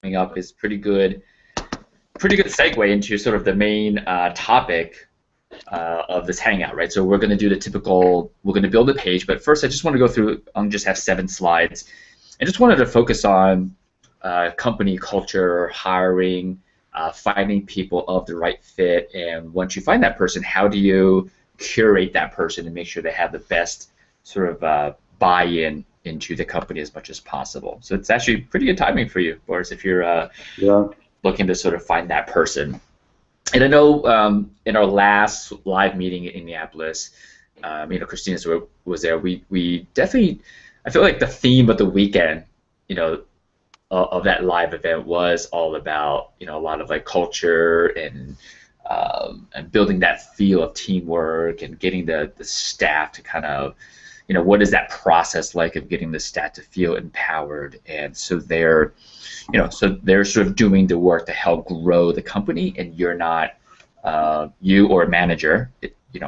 coming up is pretty good segue into sort of the main topic of this hangout, right? So we're going to do the typical, we're going to build a page, but first I just want to go through, just have 7 slides. I just wanted to focus on company culture, hiring, finding people of the right fit, and once you find that person, how do you curate that person and make sure they have the best sort of buy-in into the company as much as possible. So it's actually pretty good timing for you, Boris, if you're Yeah. looking to sort of find that person. And I know in our last live meeting in Indianapolis, Christina was there. We definitely, I feel like the theme of the weekend, of that live event was all about, a lot of like culture and building that feel of teamwork and getting the staff to kind of, what is that process like of getting the staff to feel empowered, and so they're sort of doing the work to help grow the company, and you're not, you or a manager,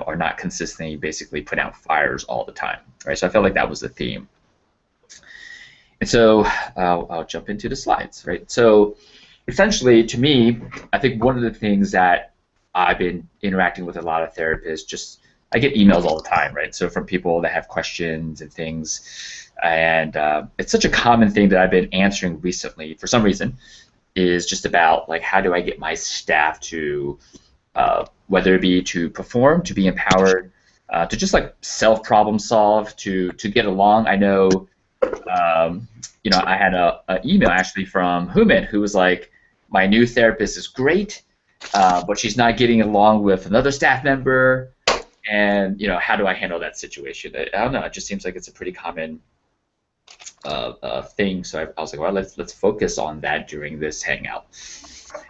are not consistently basically putting out fires all the time, right? So I felt like that was the theme. And so I'll jump into the slides, right? So essentially, to me, I think one of the things that I've been interacting with a lot of therapists, I get emails all the time, right? So from people that have questions and things, and it's such a common thing that I've been answering recently for some reason, is just about like, how do I get my staff to, whether it be to perform, to be empowered, to just like self-problem solve, to get along. I know, I had an email actually from Human who was like, my new therapist is great, but she's not getting along with another staff member, and how do I handle that situation? I don't know. It just seems like it's a pretty common thing. So I was like, well, let's focus on that during this hangout.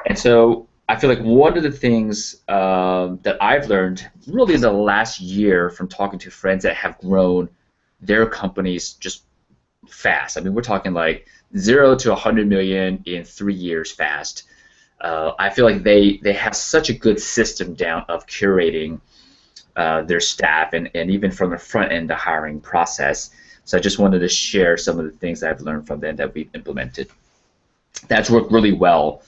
And so I feel like one of the things that I've learned really in the last year from talking to friends that have grown their companies just fast. I mean, we're talking like 0 to 100 million in 3 years fast. I feel like they have such a good system down of curating their staff, and even from the front end, the hiring process. So I just wanted to share some of the things that I've learned from them that we've implemented. That's worked really well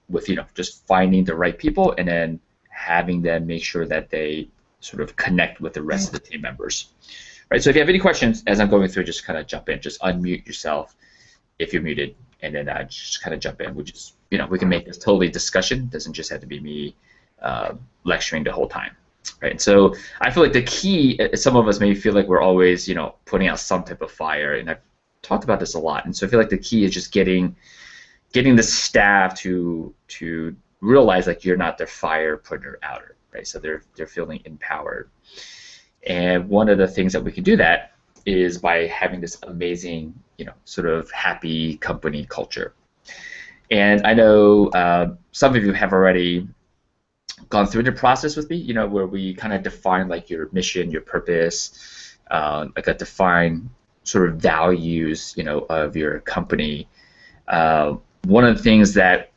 with just finding the right people and then having them make sure that they sort of connect with the rest of the team members. Right. So if you have any questions as I'm going through, just kind of jump in. Just unmute yourself if you're muted, and then just kind of jump in. We can make this totally discussion. It doesn't just have to be me lecturing the whole time. Right. So I feel like the key, some of us may feel like we're always, putting out some type of fire, and I've talked about this a lot. And so I feel like the key is just getting the staff to realize like you're not their fire putter outer, right? So they're feeling empowered. And one of the things that we can do that is by having this amazing, sort of happy company culture. And I know some of you have already gone through the process with me, where we kind of define like your mission, your purpose, like a defined sort of values, of your company. One of the things that,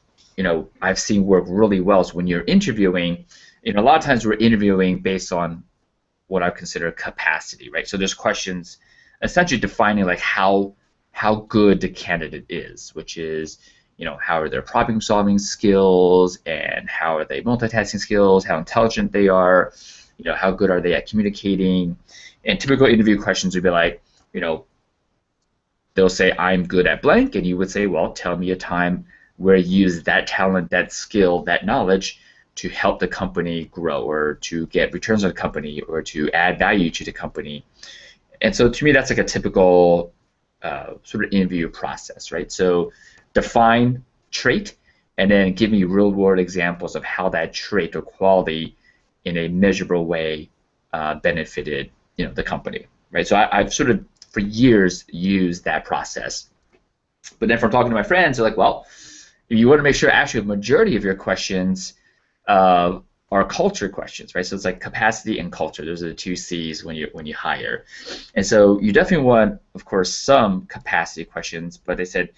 I've seen work really well is when you're interviewing, a lot of times we're interviewing based on what I consider capacity, right? So there's questions essentially defining like how good the candidate is, which is, how are their problem-solving skills, and how are they multitasking skills, how intelligent they are, how good are they at communicating. And typical interview questions would be like, they'll say, I'm good at blank, and you would say, well, tell me a time where you use that talent, that skill, that knowledge to help the company grow, or to get returns on the company, or to add value to the company. And so to me, that's like a typical sort of interview process, right? So define trait, and then give me real-world examples of how that trait or quality in a measurable way benefited the company, right? So I've sort of for years used that process. But then from talking to my friends, they're like, well, if you want to make sure actually a majority of your questions are culture questions, right? So it's like capacity and culture. Those are the 2 C's when you hire. And so you definitely want, of course, some capacity questions, but they said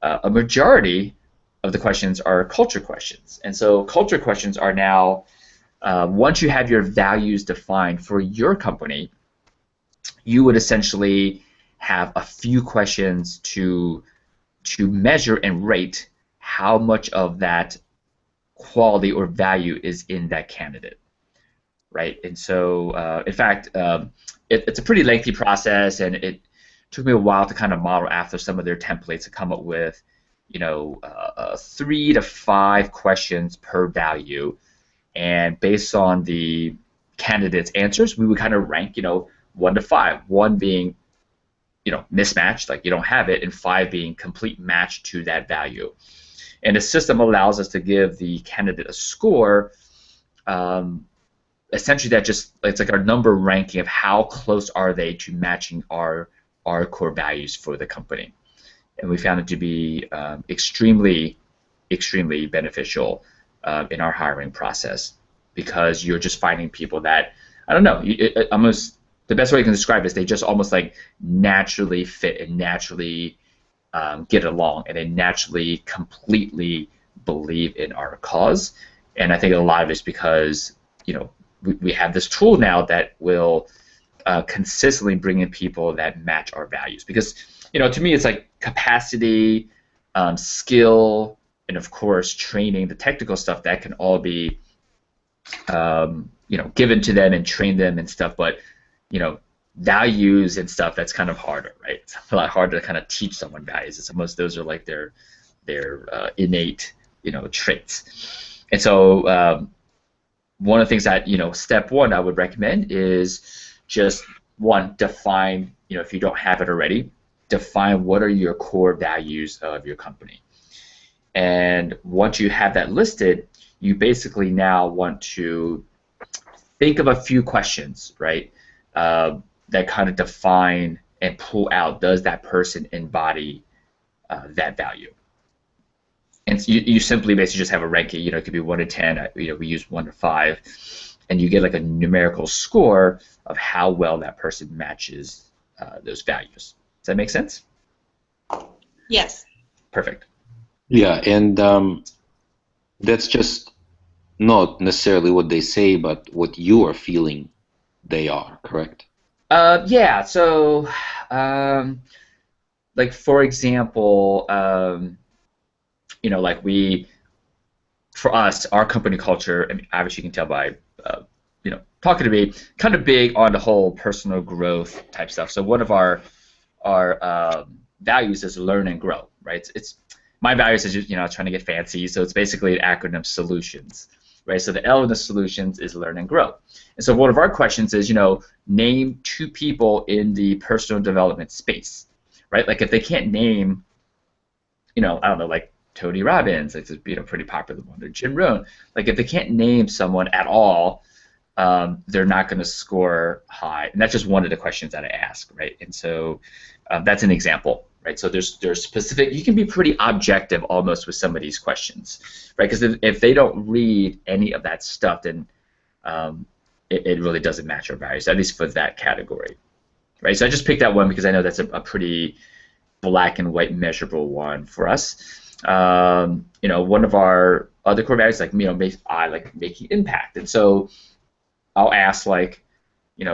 a majority of the questions are culture questions. And so culture questions are now, once you have your values defined for your company, you would essentially have a few questions to to measure and rate how much of that quality or value is in that candidate, right? And so, in fact, it's a pretty lengthy process, and it took me a while to kind of model after some of their templates to come up with, 3 to 5 questions per value, and based on the candidates' answers, we would kind of rank, 1 to 5. 1 being, mismatched, like you don't have it, and 5 being complete match to that value. And the system allows us to give the candidate a score. Essentially, that just it's like our number ranking of how close are they to matching our core values for the company. And we found it to be extremely, extremely beneficial in our hiring process, because you're just finding people that, I don't know, almost the best way I can describe it is they just almost like naturally fit and naturally get along, and they naturally completely believe in our cause. And I think a lot of it's because we have this tool now that will consistently bring in people that match our values. Because to me it's like capacity, skill, and of course training, the technical stuff that can all be given to them and train them and stuff. But values and stuff, that's kind of harder, right? It's a lot harder to kind of teach someone values. It's almost, those are like their innate traits. And so one of the things that step 1 I would recommend is just define, if you don't have it already, define what are your core values of your company. And once you have that listed, you basically now want to think of a few questions, right? That kind of define and pull out, does that person embody that value? And so you simply basically just have a ranking. It could be 1 to 10. We use 1 to 5, and you get like a numerical score of how well that person matches those values. Does that make sense? Yes. Perfect. Yeah, and that's just not necessarily what they say, but what you are feeling they are, correct? Yeah. So, like for example, like for us, our company culture, I mean, obviously you can tell by, talking to me, kind of big on the whole personal growth type stuff. So one of our values is learn and grow, right? It's my values is just, trying to get fancy, so it's basically an acronym, solutions, right? So the L in the solutions is learn and grow. And so one of our questions is, name 2 people in the personal development space, right? Like if they can't name, I don't know, like Tony Robbins, it's a pretty popular one, or Jim Rohn. Like if they can't name someone at all, they're not going to score high. And that's just one of the questions that I ask, right? And so that's an example, right? So there's specific, you can be pretty objective almost with some of these questions, right? Because if they don't read any of that stuff, then it really doesn't match our values, at least for that category, right? So I just picked that one because I know that's a pretty black and white measurable one for us. One of our other core values, like I like making impact, and so I'll ask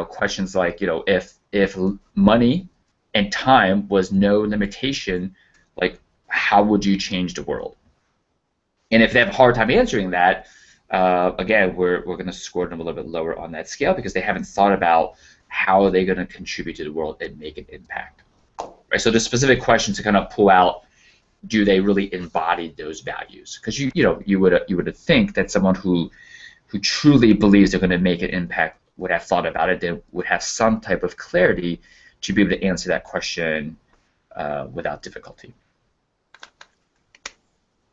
questions like if money and time was no limitation, like how would you change the world? And if they have a hard time answering that, again, we're going to score them a little bit lower on that scale because they haven't thought about how are they going to contribute to the world and make an impact. Right? So there's specific questions to kind of pull out, do they really embody those values? Because you would think that someone who truly believes they're going to make an impact would have thought about it. They would have some type of clarity to be able to answer that question without difficulty.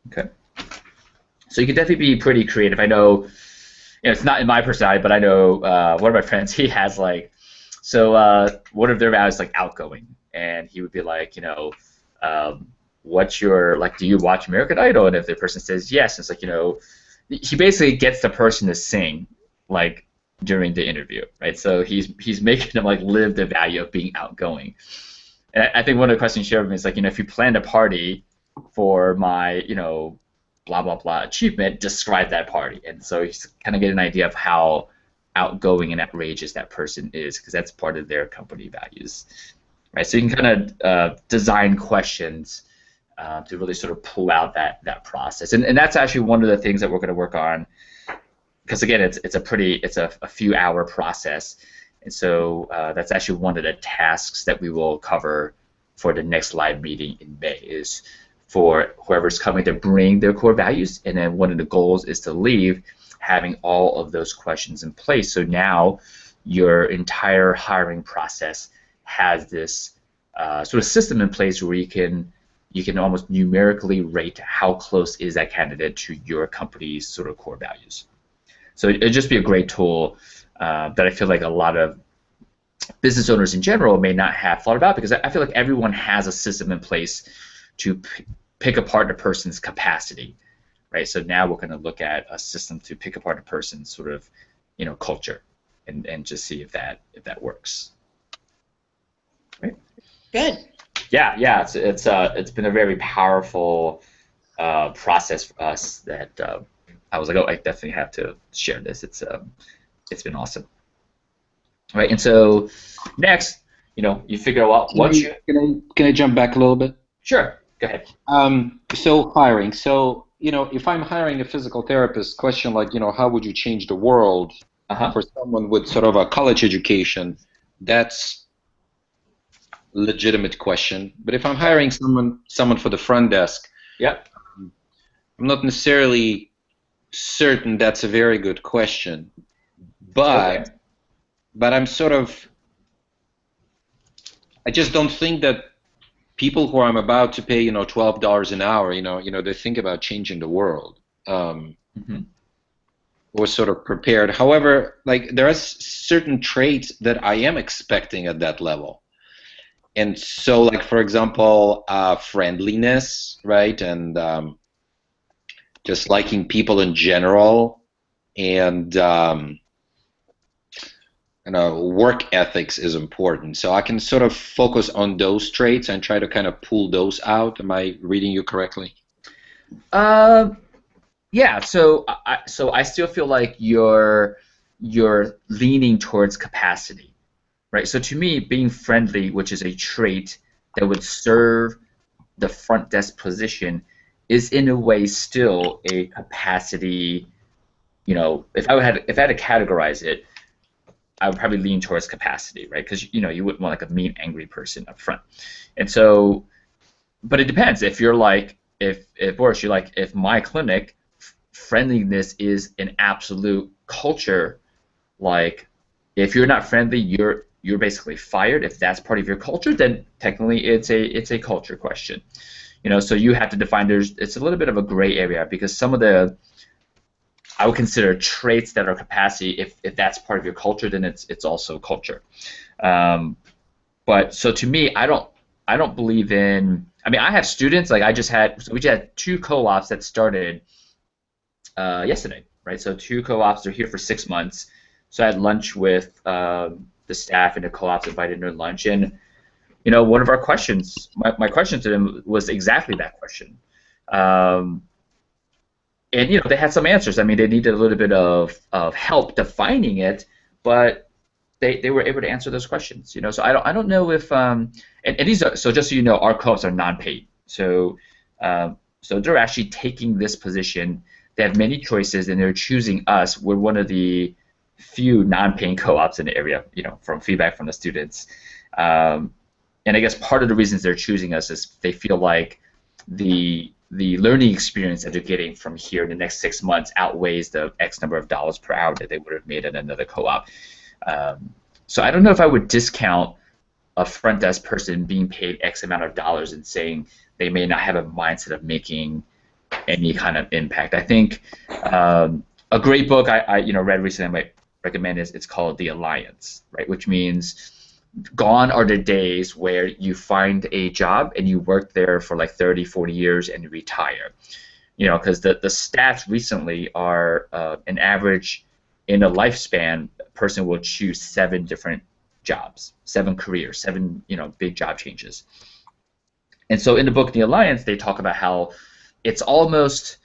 Okay. So you can definitely be pretty creative. I know, it's not in my personality, but I know one of my friends, he has one of their values is like outgoing, and he would be like, what's your, do you watch American Idol? And if the person says yes, it's like, he basically gets the person to sing during the interview, right? So he's making them live the value of being outgoing. And I think one of the questions he shared with me is if you planned a party for my blah blah blah achievement, describe that party. And so he's kind of get an idea of how outgoing and outrageous that person is, because that's part of their company values, right? So you can kind of design questions to really sort of pull out that process. And that's actually one of the things that we're going to work on, because again, it's a few hour process, and so that's actually one of the tasks that we will cover for the next live meeting in May, is for whoever's coming to bring their core values, and then one of the goals is to leave having all of those questions in place. So now your entire hiring process has this sort of system in place where you can almost numerically rate how close is that candidate to your company's sort of core values. So it'd just be a great tool that I feel like a lot of business owners in general may not have thought about, because I feel like everyone has a system in place to pick apart a person's capacity, right? So now we're going to look at a system to pick apart a person's sort of, culture, and just see if that works. Right? Good. Yeah. It's been a very powerful process for us that I was like, oh, I definitely have to share this. It's been awesome. Right, and so next, you figure out Can I jump back a little bit? Sure, go ahead. So hiring. So if I'm hiring a physical therapist, question like how would you change the world for someone with sort of a college education? That's legitimate question. But if I'm hiring someone for the front desk, yep, I'm not necessarily certain that's a very good question. But okay. But I'm sort of, I just don't think that people who I'm about to pay, $12 an hour, they think about changing the world. Or sort of prepared. However, like there are certain traits that I am expecting at that level. And so, like for example, friendliness, right, and just liking people in general, and work ethics is important. So I can sort of focus on those traits and try to kind of pull those out. Am I reading you correctly? Yeah. So I still feel like you're leaning towards capacity, right? So to me, being friendly, which is a trait that would serve the front desk position, is in a way still a capacity. If I had to categorize it, I would probably lean towards capacity, right? Because you wouldn't want like a mean, angry person up front, and so, but it depends. If you're like, if Boris, you're like, if my clinic friendliness is an absolute culture, like if you're not friendly, you're basically fired. If that's part of your culture, then technically it's a culture question, So you have to define. It's a little bit of a gray area, because some of the I would consider traits that are capacity. If that's part of your culture, then it's also culture. But so to me, I don't believe in. I mean, I have students, like we just had 2 co-ops that started yesterday, right? So 2 co-ops are here for 6 months. So I had lunch with the staff, and the co-ops invited me to lunch, and one of our questions, my question to them was exactly that question. And they had some answers. I mean, they needed a little bit of help defining it, but they were able to answer those questions. So I don't know if and these are, so just so you know, our co-ops are non-paid. So they're actually taking this position. They have many choices, and they're choosing us. We're one of the few non-paying co-ops in the area. From feedback from the students, and I guess part of the reasons they're choosing us is they feel like the learning experience that they're getting from here in the next 6 months outweighs the X number of dollars per hour that they would have made at another co-op. So I don't know if I would discount a front desk person being paid X amount of dollars and saying they may not have a mindset of making any kind of impact. I think a great book I read recently, I might recommend, it's called The Alliance, right? Which means gone are the days where you find a job and you work there for like 30, 40 years and you retire. Because the stats recently are an average in a lifespan, a person will choose 7 different jobs, 7 careers, 7 big job changes. And so in the book The Alliance, they talk about how it's almost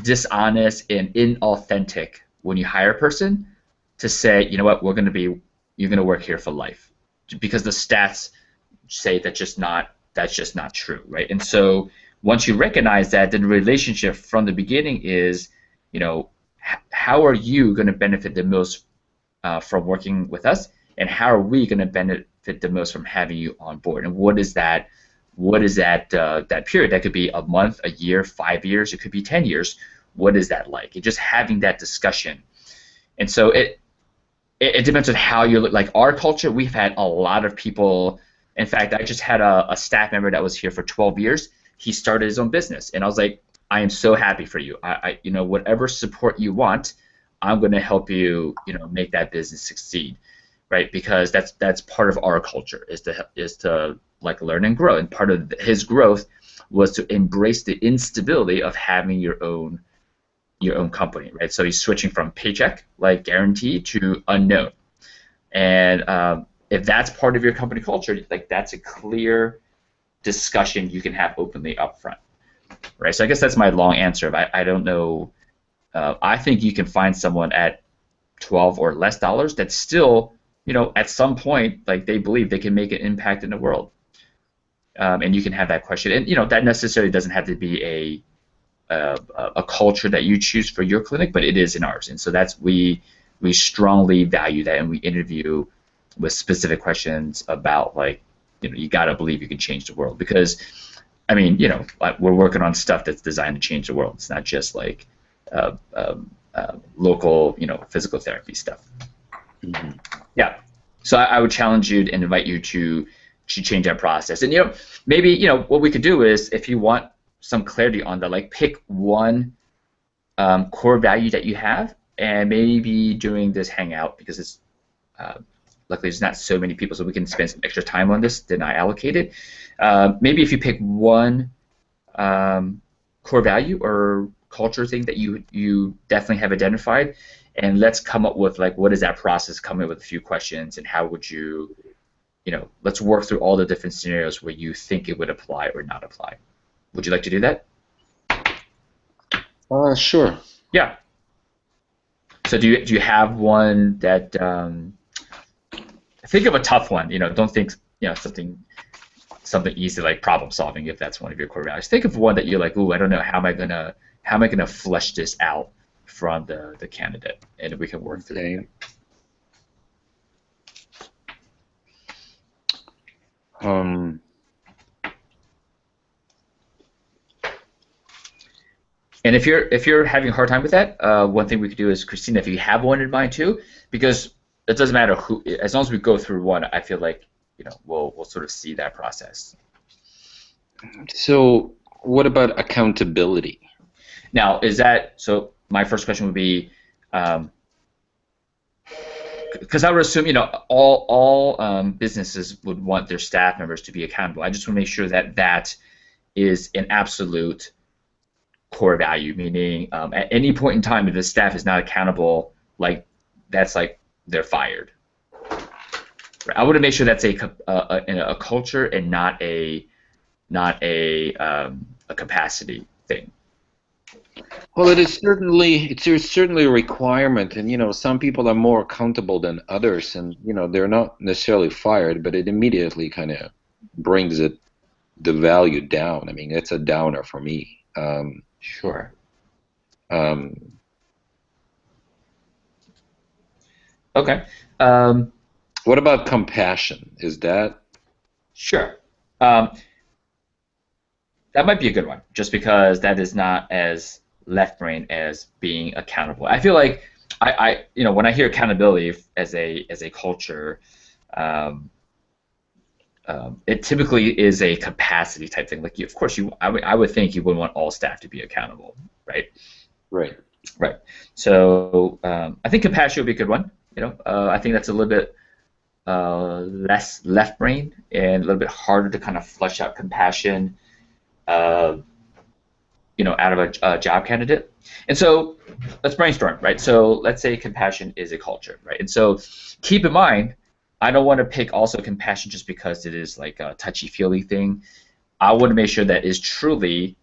dishonest and inauthentic when you hire a person to say, you know what, you're going to work here for life, because the stats say that's that's just not true, right? And so once you recognize that, then the relationship from the beginning is, how are you going to benefit the most from working with us, and how are we going to benefit the most from having you on board? And what is that? What is that period? That could be a month, a year, 5 years. It could be 10 years. What is that like? And just having that discussion. And so it depends on how you look. Like our culture, we've had a lot of people. In fact, I just had a staff member that was here for 12 years. He started his own business, and I was like, I am so happy for you. Whatever support you want, I'm going to help you, make that business succeed, right? Because that's part of our culture is to like learn and grow. And part of his growth was to embrace the instability of having your own company, right? So he's switching from paycheck, like guaranteed, to unknown. And if that's part of your company culture, like that's a clear discussion you can have openly up front, right? So I guess that's my long answer. I don't know. I think you can find someone at $12 or less that's still, at some point, like they believe they can make an impact in the world. And you can have that question. And, that necessarily doesn't have to be a culture that you choose for your clinic, but it is in ours. And so we strongly value that, and we interview with specific questions about, like, you got to believe you can change the world. Because, I mean, we're working on stuff that's designed to change the world. It's not just like local, physical therapy stuff. Mm-hmm. Yeah. So I would challenge you and invite you to change that process. And, maybe, what we could do is, if you want some clarity on that, like pick one core value that you have, and maybe during this hangout, because it's luckily there's not so many people, so we can spend some extra time on this than I allocated. Maybe if you pick one core value or culture thing that you definitely have identified, and let's come up with, like, what is that process, come up with a few questions, and how would you, let's work through all the different scenarios where you think it would apply or not apply. Would you like to do that? Sure. Yeah. So do you have one that think of a tough one? Don't think something easy like problem solving, if that's one of your core values. Think of one that you're like, ooh, I don't know, how am I gonna flesh this out from the candidate, and we can work through it. And if you're having a hard time with that, one thing we could do is, Christina, if you have one in mind too, because it doesn't matter who, as long as we go through one, I feel like we'll sort of see that process. So what about accountability? Now, so my first question would be, because I would assume all businesses would want their staff members to be accountable. I just want to make sure that is an absolute core value, meaning at any point in time, if the staff is not accountable, like that's like they're fired. Right? I want to make sure that's a culture and not a capacity thing. Well, it's certainly a requirement, and some people are more accountable than others, and they're not necessarily fired, but it immediately kind of brings the value down. I mean, it's a downer for me. Sure. Okay. What about compassion? Is that? Sure. That might be a good one, just because that is not as left brain as being accountable. I feel like when I hear accountability as a culture, it typically is a capacity type thing. Like, of course, I would think you wouldn't want all staff to be accountable, right? Right. Right. So I think compassion would be a good one. I think that's a little bit less left brain and a little bit harder to kind of flesh out compassion, out of a job candidate. And so let's brainstorm, right? So let's say compassion is a culture, right? And so keep in mind, I don't want to pick also compassion just because it is like a touchy-feely thing. I want to make sure that is truly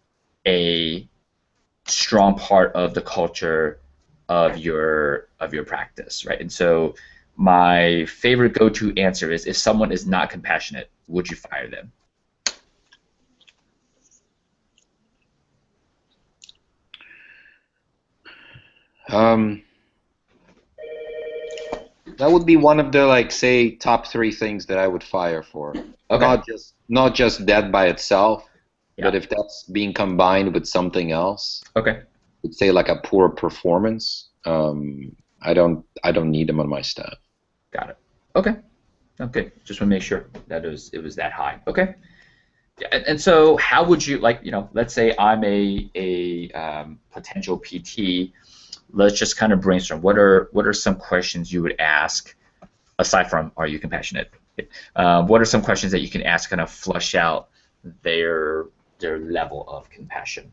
a strong part of the culture of your practice, right? And so my favorite go-to answer is, if someone is not compassionate, would you fire them? Um, that would be one of the, like, say, top 3 things that I would fire for. Okay. Not just that by itself, Yeah. but if that's being combined with something else, Okay. let's say like a poor performance, I don't need them on my staff. Got it. Okay. Okay. Just want to make sure that it was that high. Okay. Yeah, and so how would you like, let's say I'm a potential PT. Let's just kind of brainstorm. What are some questions you would ask aside from are you compassionate? What are some questions that you can ask kind of flush out their level of compassion?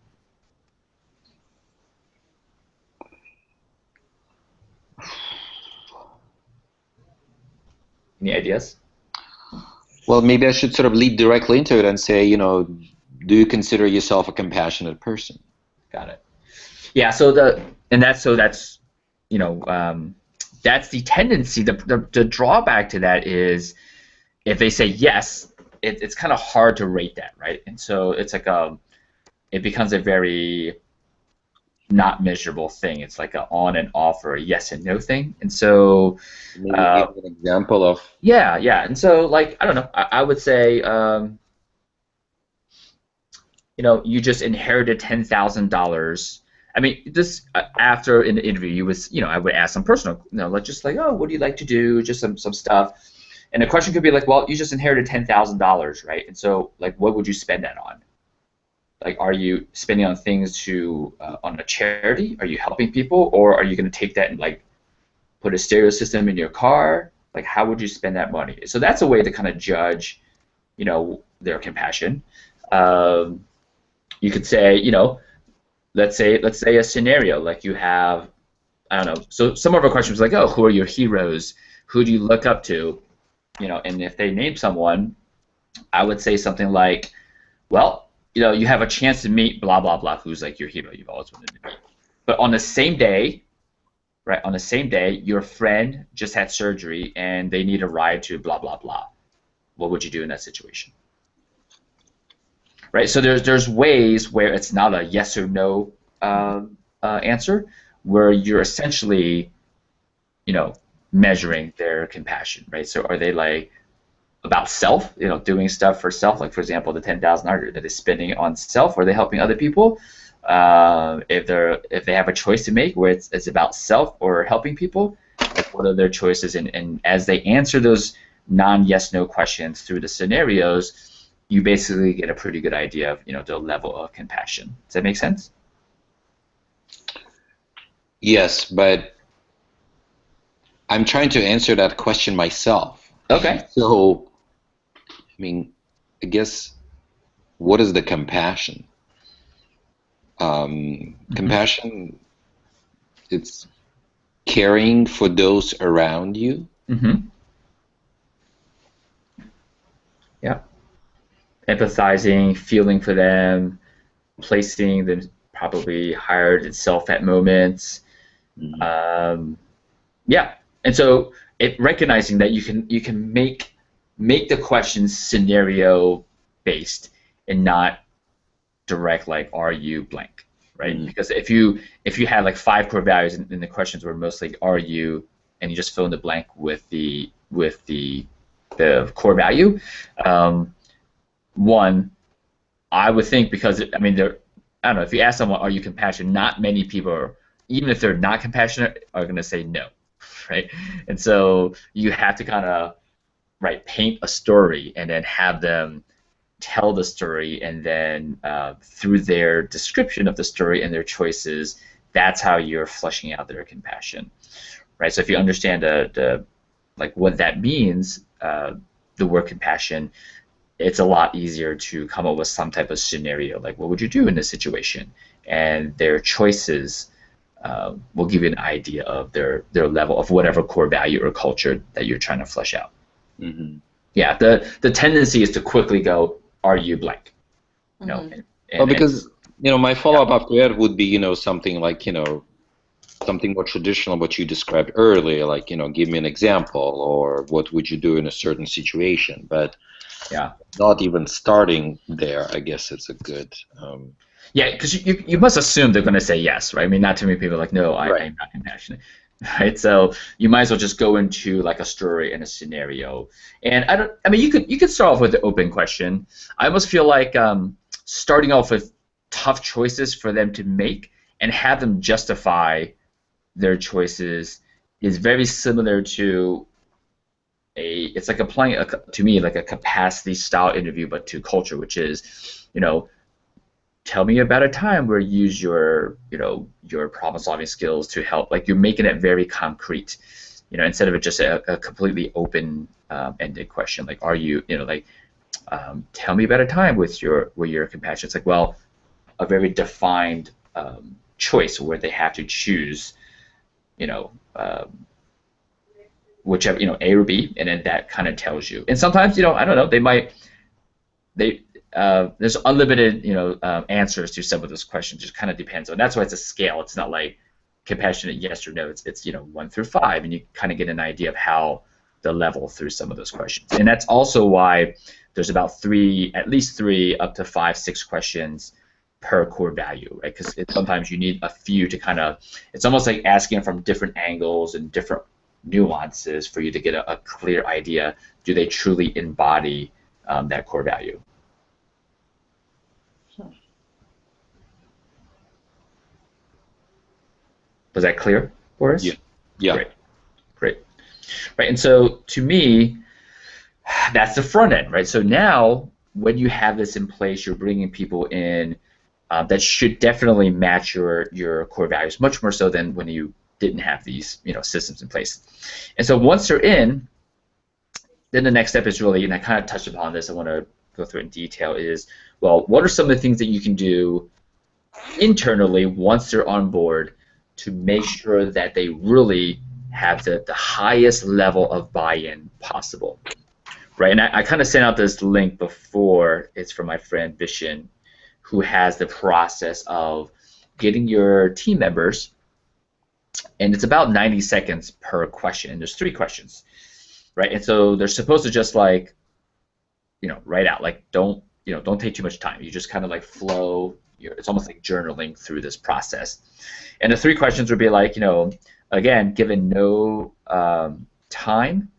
Any ideas? Well, maybe I should sort of lead directly into it and say, do you consider yourself a compassionate person? Got it. Yeah. That's that's the tendency. The drawback to that is if they say yes, it's kind of hard to rate that, right? And so it's like it becomes a very not measurable thing. It's like an on and off or a yes and no thing. And so Maybe give an example of. yeah, yeah. And so like I don't know. I would say you just inherited $10,000. I mean, this after in the interview, I would ask some personal, like just like, oh, what do you like to do? Just some stuff, and the question could be like, well, you just inherited $10,000, right? And so, like, what would you spend that on? Like, are you spending on things on a charity? Are you helping people, or are you going to take that and like put a stereo system in your car? Like, how would you spend that money? So that's a way to kind of judge, their compassion. You could say, let's say a scenario like you have, I don't know. So some of our questions like, oh, who are your heroes? Who do you look up to? And if they name someone, I would say something like, well, you have a chance to meet blah blah blah, who's like your hero you've always wanted to meet. But on the same day, right? On the same day, your friend just had surgery and they need a ride to blah blah blah. What would you do in that situation? Right, so there's ways where it's not a yes or no answer, where you're essentially, measuring their compassion, right? So are they like about self, doing stuff for self, like for example, the $10,000 that they're spending on self, or are they helping other people? If they have a choice to make where it's about self or helping people, like what are their choices? And as they answer those non-yes no questions through the scenarios, you basically get a pretty good idea of the level of compassion. Does that make sense? Yes, but I'm trying to answer that question myself. Okay. So, I mean, I guess, what is the compassion? Compassion, it's caring for those around you. Mm-hmm. Yeah. Empathizing, feeling for them, placing them probably higher than self at moments. Mm-hmm. Yeah, and so recognizing that you can make the questions scenario based and not direct like are you blank, right? Mm-hmm. Because if you had like 5 core values and the questions were mostly are you, and you just fill in the blank with the core value. One, I would think because I don't know, if you ask someone, are you compassionate? Not many people, even if they're not compassionate, are going to say no, right? And so you have to kind of paint a story and then have them tell the story, and then through their description of the story and their choices, that's how you're fleshing out their compassion, right? So if you understand what that means, the word compassion, it's a lot easier to come up with some type of scenario, like what would you do in this situation? And their choices will give you an idea of their level of whatever core value or culture that you're trying to flesh out. Mm-hmm. Yeah, the tendency is to quickly go, are you blank? Well, because my follow-up after that would be something like something more traditional, what you described earlier, like give me an example, or what would you do in a certain situation, but yeah, not even starting there, I guess it's a good Yeah, because you must assume they're going to say yes, right? I mean, not too many people are like, no, Right. I'm not compassionate, right? So you might as well just go into like a story and a scenario. And I mean, you could start off with an open question. I almost feel like starting off with tough choices for them to make and have them justify their choices is very similar to it's like applying to me like a capacity style interview, but to culture, which is, tell me about a time where you use your problem solving skills to help. Like you're making it very concrete, instead of it just a completely open ended question. Like, are you, like, tell me about a time where you're compassionate. It's like, well, a very defined choice where they have to choose, you know, um, whichever, A or B, and then that kind of tells you. And sometimes, I don't know, they there's unlimited, answers to some of those questions. Just kind of depends on. That's why it's a scale. It's not like compassionate yes or no. It's 1 through 5, and you kind of get an idea of how the level through some of those questions. And that's also why there's about at least three, up to 5, 6 questions per core value, right? Because sometimes you need a few to kind of. It's almost like asking from different angles and different nuances for you to get a clear idea. Do they truly embody that core value? Was that clear, Yeah. Boris? Yeah. Great, great. Right, and so to me, that's the front end, right? So now, when you have this in place, you're bringing people in that should definitely match your core values, much more so than when you didn't have these systems in place. And so once they're in, then the next step is really, and I kind of touched upon this, I want to go through it in detail, is, well, what are some of the things that you can do internally once they're on board to make sure that they really have the highest level of buy-in possible, right? And I kind of sent out this link before. It's from my friend Vishen, who has the process of getting your team members, and it's about 90 seconds per question, and there's 3 questions, right? And so they're supposed to just like, write out, like, don't take too much time. You just kind of like flow. It's almost like journaling through this process. And the 3 questions would be like, again, given no time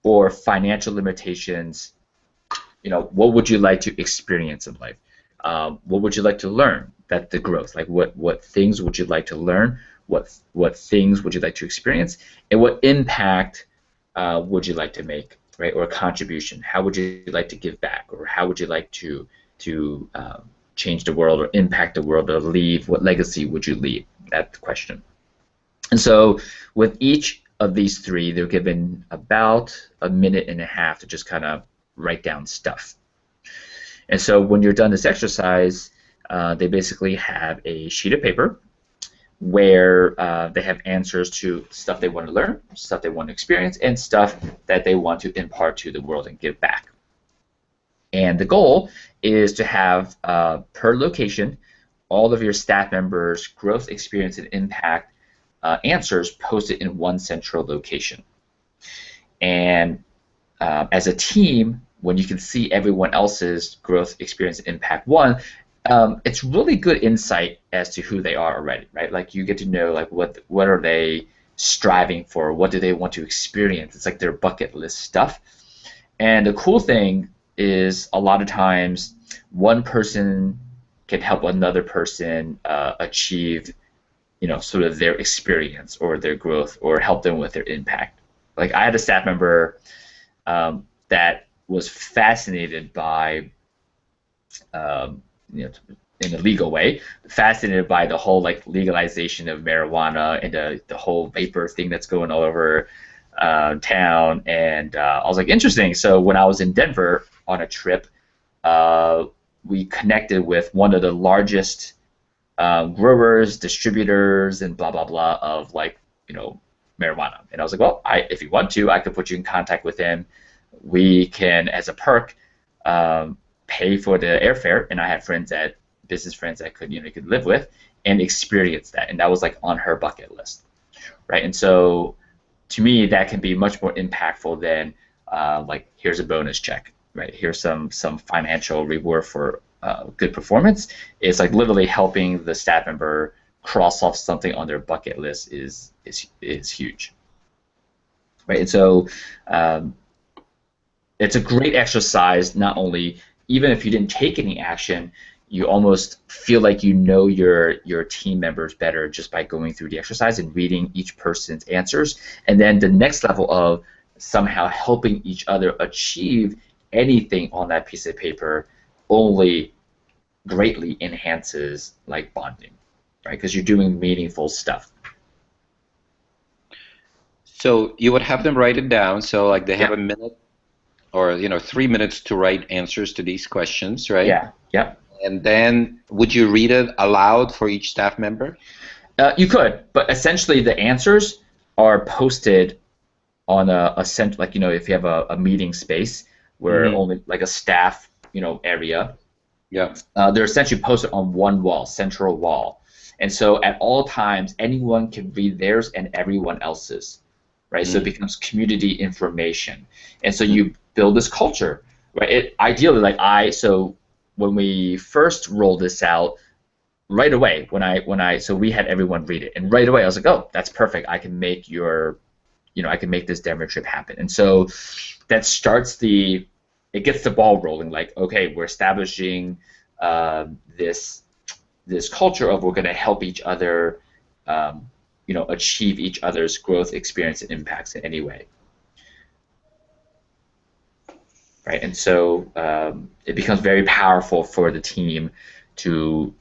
or financial limitations, what would you like to experience in life? What would you like to learn? That the growth, like what things would you like to learn? What things would you like to experience? And what impact would you like to make, right? Or a contribution? How would you like to give back? Or how would you like to change the world or impact the world or leave? What legacy would you leave? That's the question. And so with each of these 3, they're given about a minute and a half to just kind of write down stuff. And so when you're done this exercise, they basically have a sheet of paper where they have answers to stuff they want to learn, stuff they want to experience, and stuff that they want to impart to the world and give back. And the goal is to have, per location, all of your staff members' growth, experience, and impact answers posted in one central location. And as a team, when you can see everyone else's growth, experience, and impact it's really good insight as to who they are already, right? Like you get to know like what are they striving for, what do they want to experience. It's like their bucket list stuff. And the cool thing is a lot of times one person can help another person achieve, sort of their experience or their growth or help them with their impact. Like I had a staff member that was fascinated by, in a legal way, fascinated by the whole like legalization of marijuana and the whole vapor thing that's going all over town. And I was like, interesting. So when I was in Denver on a trip, we connected with one of the largest growers, distributors, and blah blah blah of like marijuana. And I was like, well, if you want to, I could put you in contact with him. We can, as a perk, pay for the airfare, and I had business friends that you could live with and experience that, and that was like on her bucket list, right? And so, to me, that can be much more impactful than like here's a bonus check, right? Here's some financial reward for good performance. It's like literally helping the staff member cross off something on their bucket list is huge, right? And so it's a great exercise. Not only even if you didn't take any action, you almost feel like you know your team members better just by going through the exercise and reading each person's answers. And then the next level of somehow helping each other achieve anything on that piece of paper only greatly enhances like bonding, right? Because you're doing meaningful stuff. So you would have them write it down. So like they have Yeah. a minute or 3 minutes to write answers to these questions, right? Yeah. Yeah. And then would you read it aloud for each staff member? You could, but essentially the answers are posted on a center, like if you have a meeting space where only like a staff area. Yeah. They're essentially posted on one wall, central wall, and so at all times anyone can read theirs and everyone else's, right? So it becomes community information, and so you build this culture, right? Ideally, so when we first rolled this out, right away so we had everyone read it, and right away I was like, oh, that's perfect. I can make I can make this demo trip happen, and so that starts it gets the ball rolling. Like, okay, we're establishing this culture of we're going to help each other, achieve each other's growth, experience, and impacts in any way, right? And so it becomes very powerful for the team to,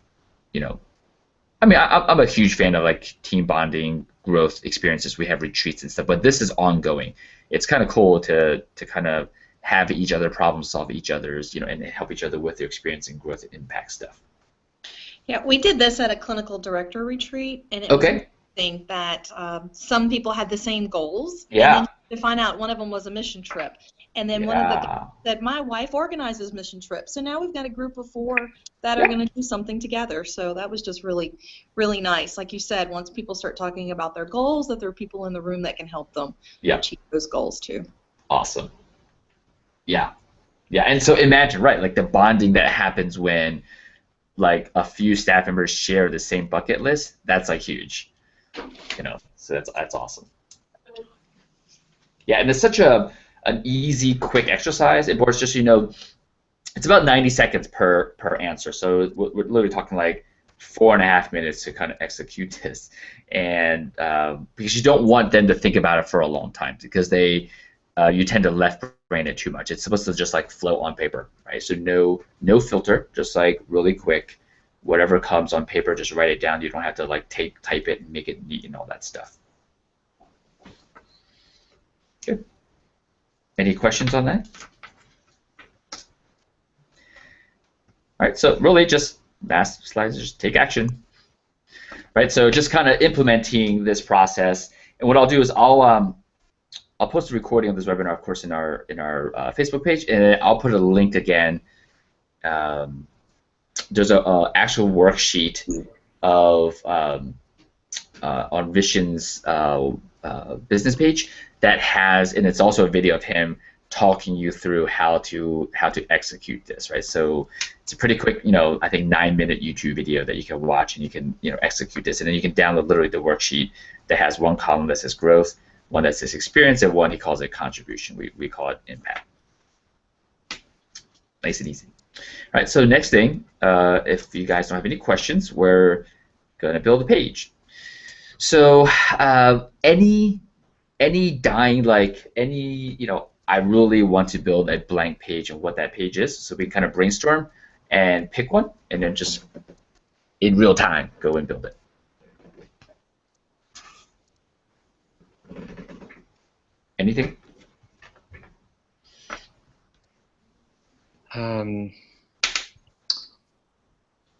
I'm a huge fan of like team bonding, growth experiences. We have retreats and stuff, but this is ongoing. It's kind of cool to kind of have each other problem solve each other's, and help each other with their experience and growth and impact stuff. Yeah, we did this at a clinical director retreat, and it was interesting that some people had the same goals. Yeah. And then to find out one of them was a mission trip. And then one of the said, my wife organizes mission trips. So now we've got a group of 4 that are going to do something together. So that was just really, really nice. Like you said, once people start talking about their goals, that there are people in the room that can help them achieve those goals too. Awesome. Yeah. Yeah. And so imagine, right, like the bonding that happens when like a few staff members share the same bucket list, that's like huge. So that's awesome. Yeah, and it's such an easy, quick exercise. It works just it's about 90 seconds per answer. So we're literally talking like 4.5 minutes to kind of execute this, and because you don't want them to think about it for a long time, because you tend to left brain it too much. It's supposed to just like flow on paper, right? So no filter, just like really quick. Whatever comes on paper, just write it down. You don't have to like type it and make it neat and all that stuff. Good. Any questions on that? All right, so really just last slide is just take action. Right, so just kind of implementing this process. And what I'll do is I'll post a recording of this webinar, of course, in our Facebook page, and I'll put a link again. There's a actual worksheet of on Vishen's business page that has, and it's also a video of him talking you through how to execute this, right? So it's a pretty quick, I think 9-minute YouTube video that you can watch, and you can execute this, and then you can download literally the worksheet that has one column that says growth, one that says experience, and one he calls it contribution. We call it impact. Nice and easy. All right, so next thing, if you guys don't have any questions, we're going to build a page. So any dying, like any, I really want to build a blank page and what that page is, so we can kind of brainstorm and pick one, and then just in real time go and build it. Anything? I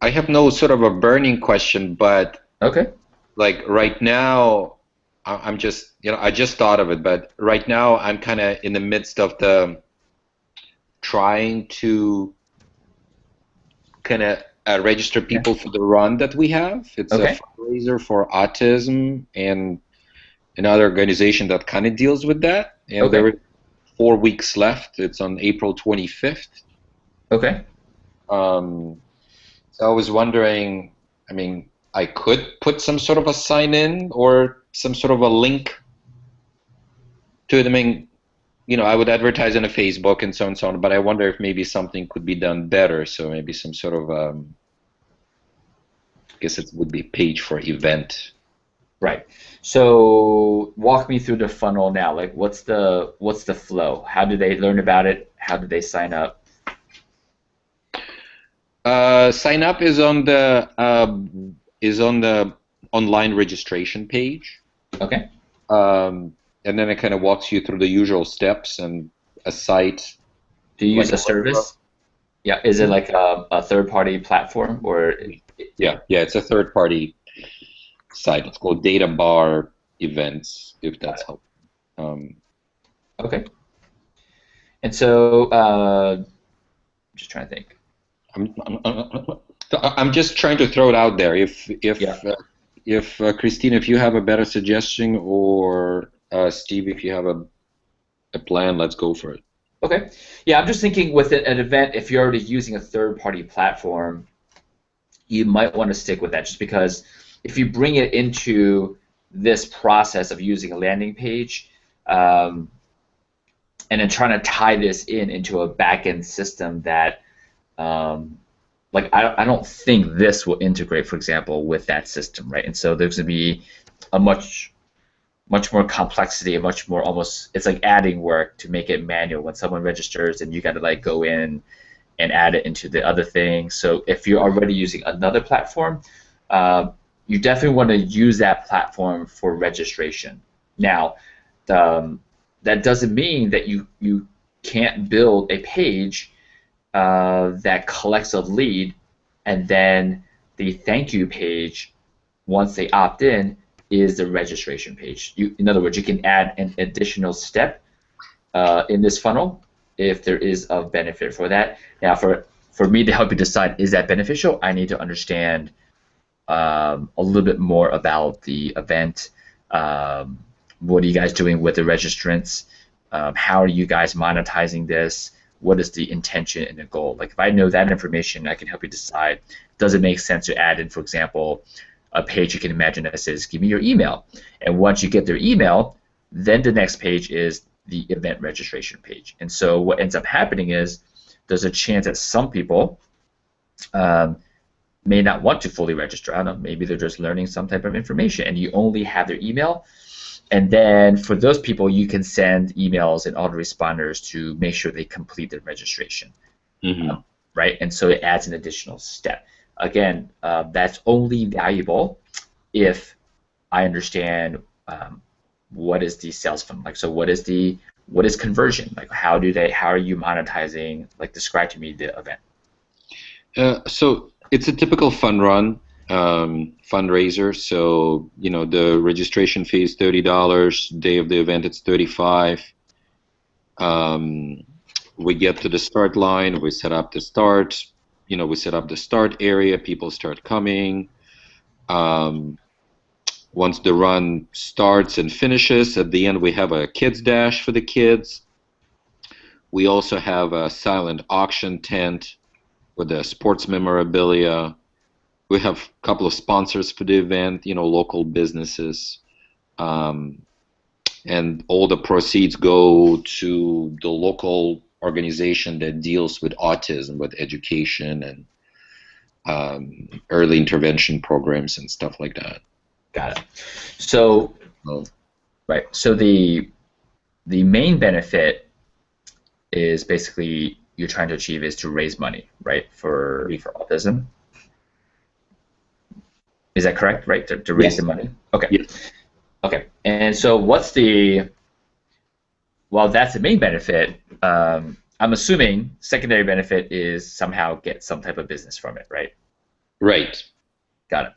have no sort of a burning question, but okay. Like right now, I'm just, I just thought of it, but right now I'm kind of in the midst of trying to kind of register people for the run that we have. It's a fundraiser for autism and another organization that kind of deals with that. And there are 4 weeks left. It's on April 25th. Okay. So I was wondering, I mean, I could put some sort of a sign in or some sort of a link to it. I mean, I would advertise on a Facebook and so on and so on, but I wonder if maybe something could be done better. So maybe some sort of, I guess it would be page for event. Right. So walk me through the funnel now. Like, what's the flow? How do they learn about it? How do they sign up? Sign up is on the online registration page. Okay. And then it kind of walks you through the usual steps and a site. Do you use like a service? Yeah. Is it like a third-party platform or? Yeah, it's a third-party site. It's called Data Bar Events, if that's helpful. Okay. And so, just trying to think. I'm just trying to throw it out there. Yeah. If Christine, if you have a better suggestion, or Steve, if you have a plan, let's go for it. Okay. Yeah, I'm just thinking with an event, if you're already using a third-party platform, you might want to stick with that, just because if you bring it into this process of using a landing page, and then trying to tie this into a back-end system that, like, I don't think this will integrate, for example, with that system, right? And so there's going to be a much more complexity, a much more almost, it's like adding work to make it manual. When someone registers, and you got to like go in and add it into the other thing. So if you're already using another platform, you definitely want to use that platform for registration. Now, that doesn't mean that you can't build a page that collects a lead, and then the thank you page, once they opt in, is the registration page. In other words, you can add an additional step in this funnel if there is of benefit for that. Now, for me to help you decide, is that beneficial, I need to understand a little bit more about the event. What are you guys doing with the registrants? How are you guys monetizing this? What is the intention and the goal? Like, if I know that information, I can help you decide, does it make sense to add in, for example, a page you can imagine that says, give me your email. And once you get their email, then the next page is the event registration page. And so what ends up happening is there's a chance that some people may not want to fully register. I don't know, maybe they're just learning some type of information, and you only have their email. And then for those people, you can send emails and autoresponders to make sure they complete their registration. Mm-hmm. Right? And so it adds an additional step. Again, that's only valuable if I understand what is the sales funnel like. So what is conversion like? How are you monetizing? Like, describe to me the event. So it's a typical fund run fundraiser. So the registration fee is $30. Day of the event it's $35. We get to the start line. We set up the start. We set up the start area. People start coming. Once the run starts and finishes, at the end we have a kids dash for the kids. We also have a silent auction tent with the sports memorabilia. We have a couple of sponsors for the event, local businesses. And all the proceeds go to the local organization that deals with autism, with education and early intervention programs and stuff like that. Got it. So, right. So the main benefit is basically you're trying to achieve is to raise money, right, for autism. Is that correct? Right, to raise the money. Okay. Yes. Okay. And so what's well, that's the main benefit. I'm assuming secondary benefit is somehow get some type of business from it, right? Right. Got it.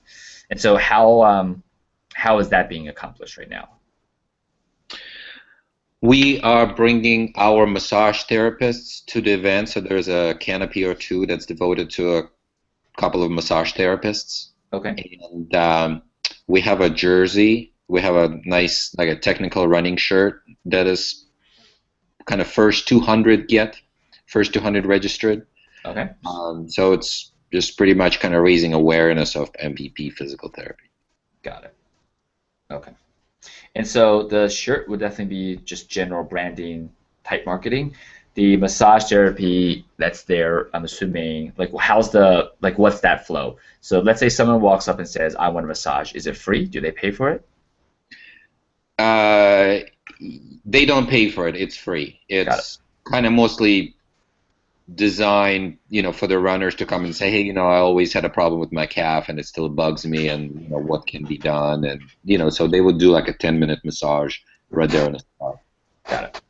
And so how is that being accomplished right now? We are bringing our massage therapists to the event, so there's a canopy or two that's devoted to a couple of massage therapists. Okay. And we have a jersey. We have a nice, like a technical running shirt that is kind of first 200 registered. Okay. So it's just pretty much kind of raising awareness of MVP physical therapy. Got it. Okay. And so the shirt would definitely be just general branding type marketing. The massage therapy that's there, I'm assuming, like what's that flow? So let's say someone walks up and says, I want a massage. Is it free? Do they pay for it? Uh, they don't pay for it. It's free. Got it. It's kind of mostly designed, for the runners to come and say, hey, I always had a problem with my calf and it still bugs me, and what can be done, and so they would do like a 10-minute massage right there on the spot. Got it.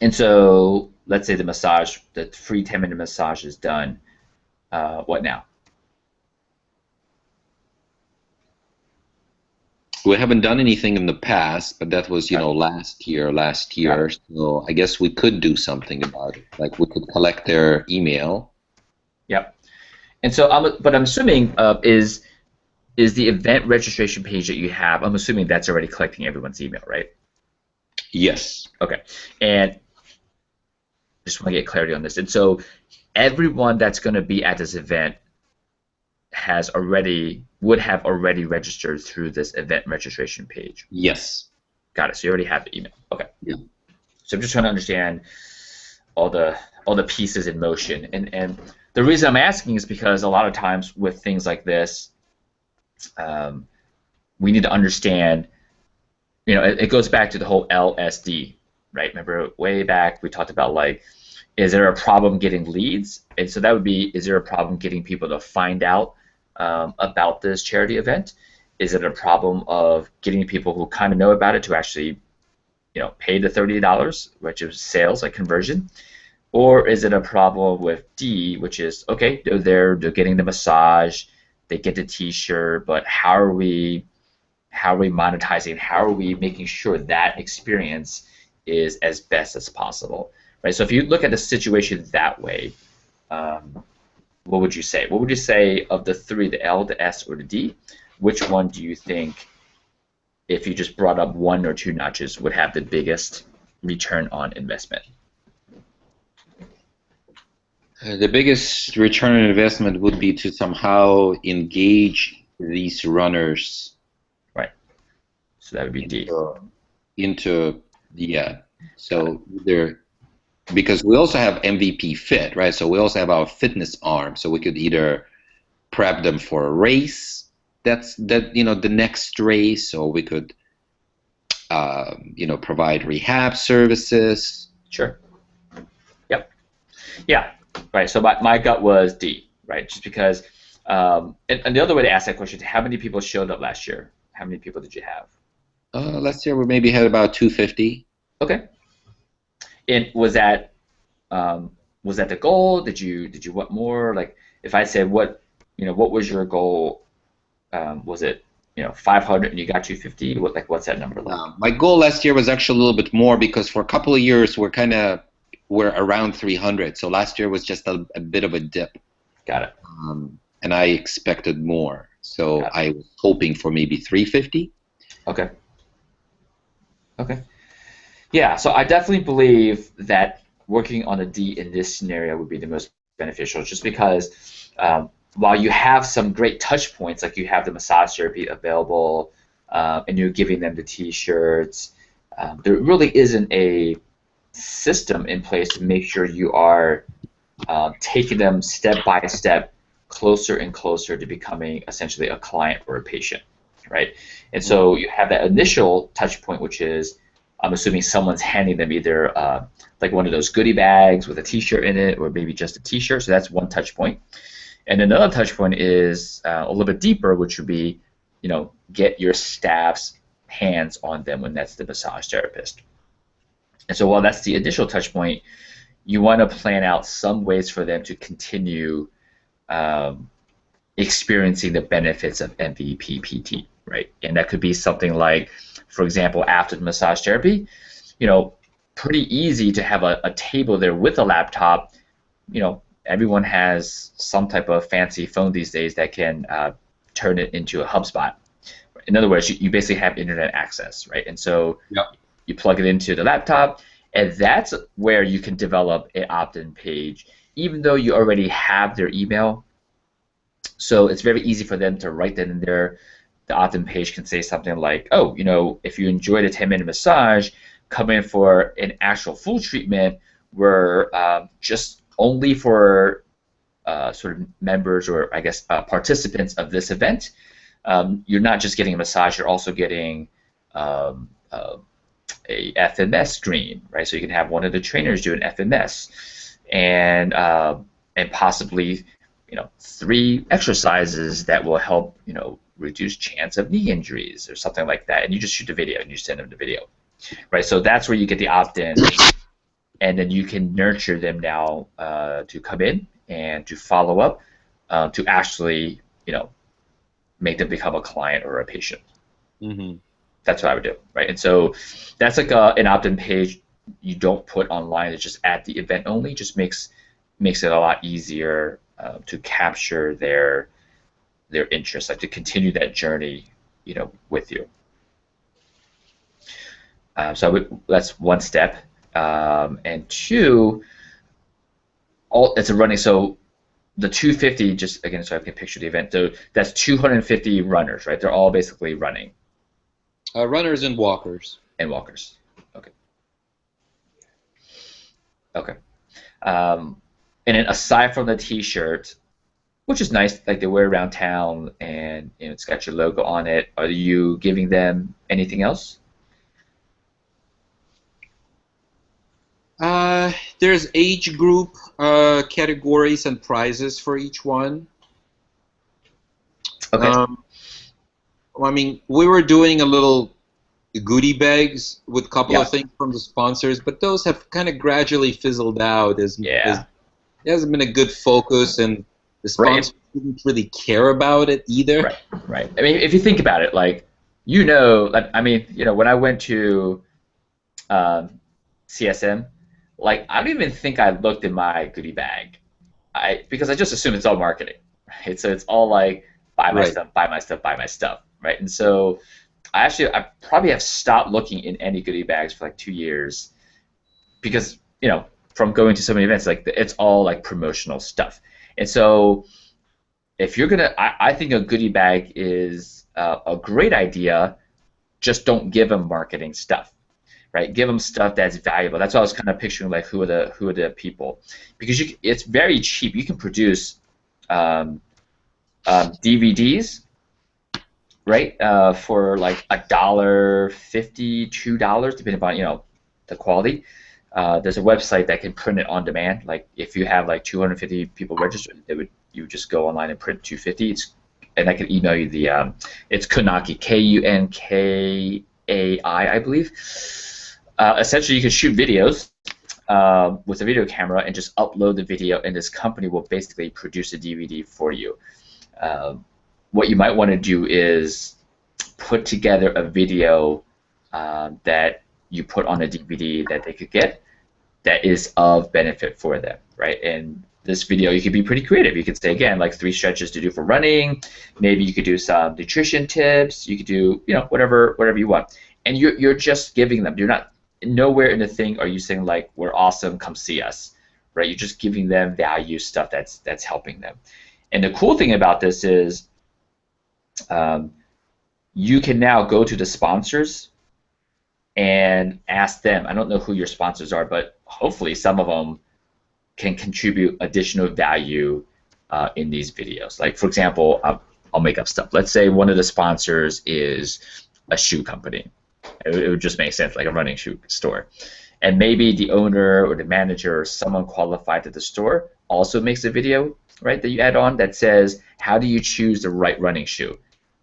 And so let's say the free 10-minute massage is done. What now? We haven't done anything in the past, but that was, last year. So I guess we could do something about it. Like we could collect their email. Yep. And so, I'm assuming is the event registration page that you have, I'm assuming that's already collecting everyone's email, right? Yes. Okay. And just want to get clarity on this. And so everyone that's going to be at this event would have already registered through this event registration page. Yes. Got it. So you already have the email. Okay. Yeah. So I'm just trying to understand all the pieces in motion. And the reason I'm asking is because a lot of times with things like this, we need to understand, it goes back to the whole LSD, right? Remember way back we talked about, like, is there a problem getting leads? And so that would be, is there a problem getting people to find out about this charity event? Is it a problem of getting people who kind of know about it to actually, pay the $30, which is sales, like conversion? Or is it a problem with D, which is, okay, they're getting the massage, they get the T-shirt, but how are we monetizing? How are we making sure that experience is as best as possible, right? So if you look at the situation that way, what would you say? What would you say of the three, the L, the S, or the D? Which one do you think, if you just brought up one or two notches, would have the biggest return on investment? The biggest return on investment would be to somehow engage these runners. Right. So that would be D. Into the ad. So either, because we also have MVP Fit, right? So we also have our fitness arm. So we could either prep them for a race, the next race, or we could provide rehab services. Sure. Yep. Yeah. Right. So my gut was D, right? Just because, and the other way to ask that question is, how many people showed up last year? How many people did you have? Last year we maybe had about 250. Okay. And was that the goal? Did you want more? Like, if I said what was your goal? Was it 500 and you got 250? What's that number like? My goal last year was actually a little bit more, because for a couple of years we're around 300. So last year was just a bit of a dip. Got it. And I expected more. So I was hoping for maybe 350. Okay. Okay. Yeah, so I definitely believe that working on a D in this scenario would be the most beneficial, just because while you have some great touch points, like you have the massage therapy available, and you're giving them the T-shirts, there really isn't a system in place to make sure you are taking them step by step closer and closer to becoming essentially a client or a patient, right? And so you have that initial touch point, which is, I'm assuming someone's handing them either like one of those goodie bags with a T-shirt in it, or maybe just a T-shirt. So that's one touch point. And another touch point is a little bit deeper, which would be, get your staff's hands on them when that's the massage therapist. And so while that's the initial touch point, you want to plan out some ways for them to continue experiencing the benefits of MVP PT, right? And that could be something like, for example, after the massage therapy, pretty easy to have a table there with a laptop. Everyone has some type of fancy phone these days that can turn it into a HubSpot. In other words, you basically have internet access, right? And so you plug it into the laptop, and that's where you can develop an opt-in page, even though you already have their email, so it's very easy for them to write that in there. The opt-in page can say something like, oh, if you enjoyed a 10-minute massage, come in for an actual full treatment where just only for sort of members or I guess participants of this event, you're not just getting a massage, you're also getting a FMS screen, right? So you can have one of the trainers do an FMS, and possibly 3 exercises that will help reduce chance of knee injuries or something like that. And you just shoot the video and you send them the video, right? So that's where you get the opt-in, and then you can nurture them now to come in and to follow up to actually make them become a client or a patient. Mm-hmm. That's what I would do, right? And so that's like an opt-in page you don't put online. It's just at the event only. Just makes it a lot easier to capture their interest, like to continue that journey, with you. So that's one step, and two, it's a running. So the 250, just again, so I can picture the event. So that's 250 runners, right? They're all basically running. Runners and walkers. And walkers. Okay. Okay. And then aside from the T-shirt, which is nice, like they wear around town, and it's got your logo on it, are you giving them anything else? There's age group categories and prizes for each one. Okay. I mean, we were doing a little goodie bags with a couple Yeah. of things from the sponsors, but those have kind of gradually fizzled out. As there hasn't been a good focus, and the sponsors didn't really care about it either. Right. Right. I mean, if you think about it, like when I went to CSM, like I don't even think I looked in my goodie bag, because I just assume it's all marketing, right? So it's all like buy my stuff, buy my stuff, buy my stuff, right? And so I probably have stopped looking in any goodie bags for like 2 years, because from going to so many events, like it's all like promotional stuff. And so if you're gonna, I think a goodie bag is a great idea. Just don't give them marketing stuff, right? Give them stuff that's valuable. That's what I was kind of picturing, like who are the people, because it's very cheap. You can produce DVDs, right, for like $1.50, $2, depending upon the quality. There's a website that can print it on demand. Like if you have like 250 people registered, you just go online and print 250. And I can email you the it's Kunaki, Kunkai, I believe. Essentially, you can shoot videos with a video camera and just upload the video, and this company will basically produce a DVD for you. What you might want to do is put together a video that you put on a DVD that they could get that is of benefit for them, right? And this video, you could be pretty creative. You could say, again, like 3 stretches to do for running. Maybe you could do some nutrition tips. You could do, whatever you want. And you're just giving them. You're not, nowhere in the thing are you saying like, we're awesome, come see us, right? You're just giving them value stuff that's helping them. And the cool thing about this is you can now go to the sponsors and ask them. I don't know who your sponsors are, but hopefully some of them can contribute additional value in these videos. Like, for example, I'll make up stuff. Let's say one of the sponsors is a shoe company. It would just make sense, like a running shoe store. And maybe the owner or the manager or someone qualified at the store also makes a video, right, that you add on that says, how do you choose the right running shoe,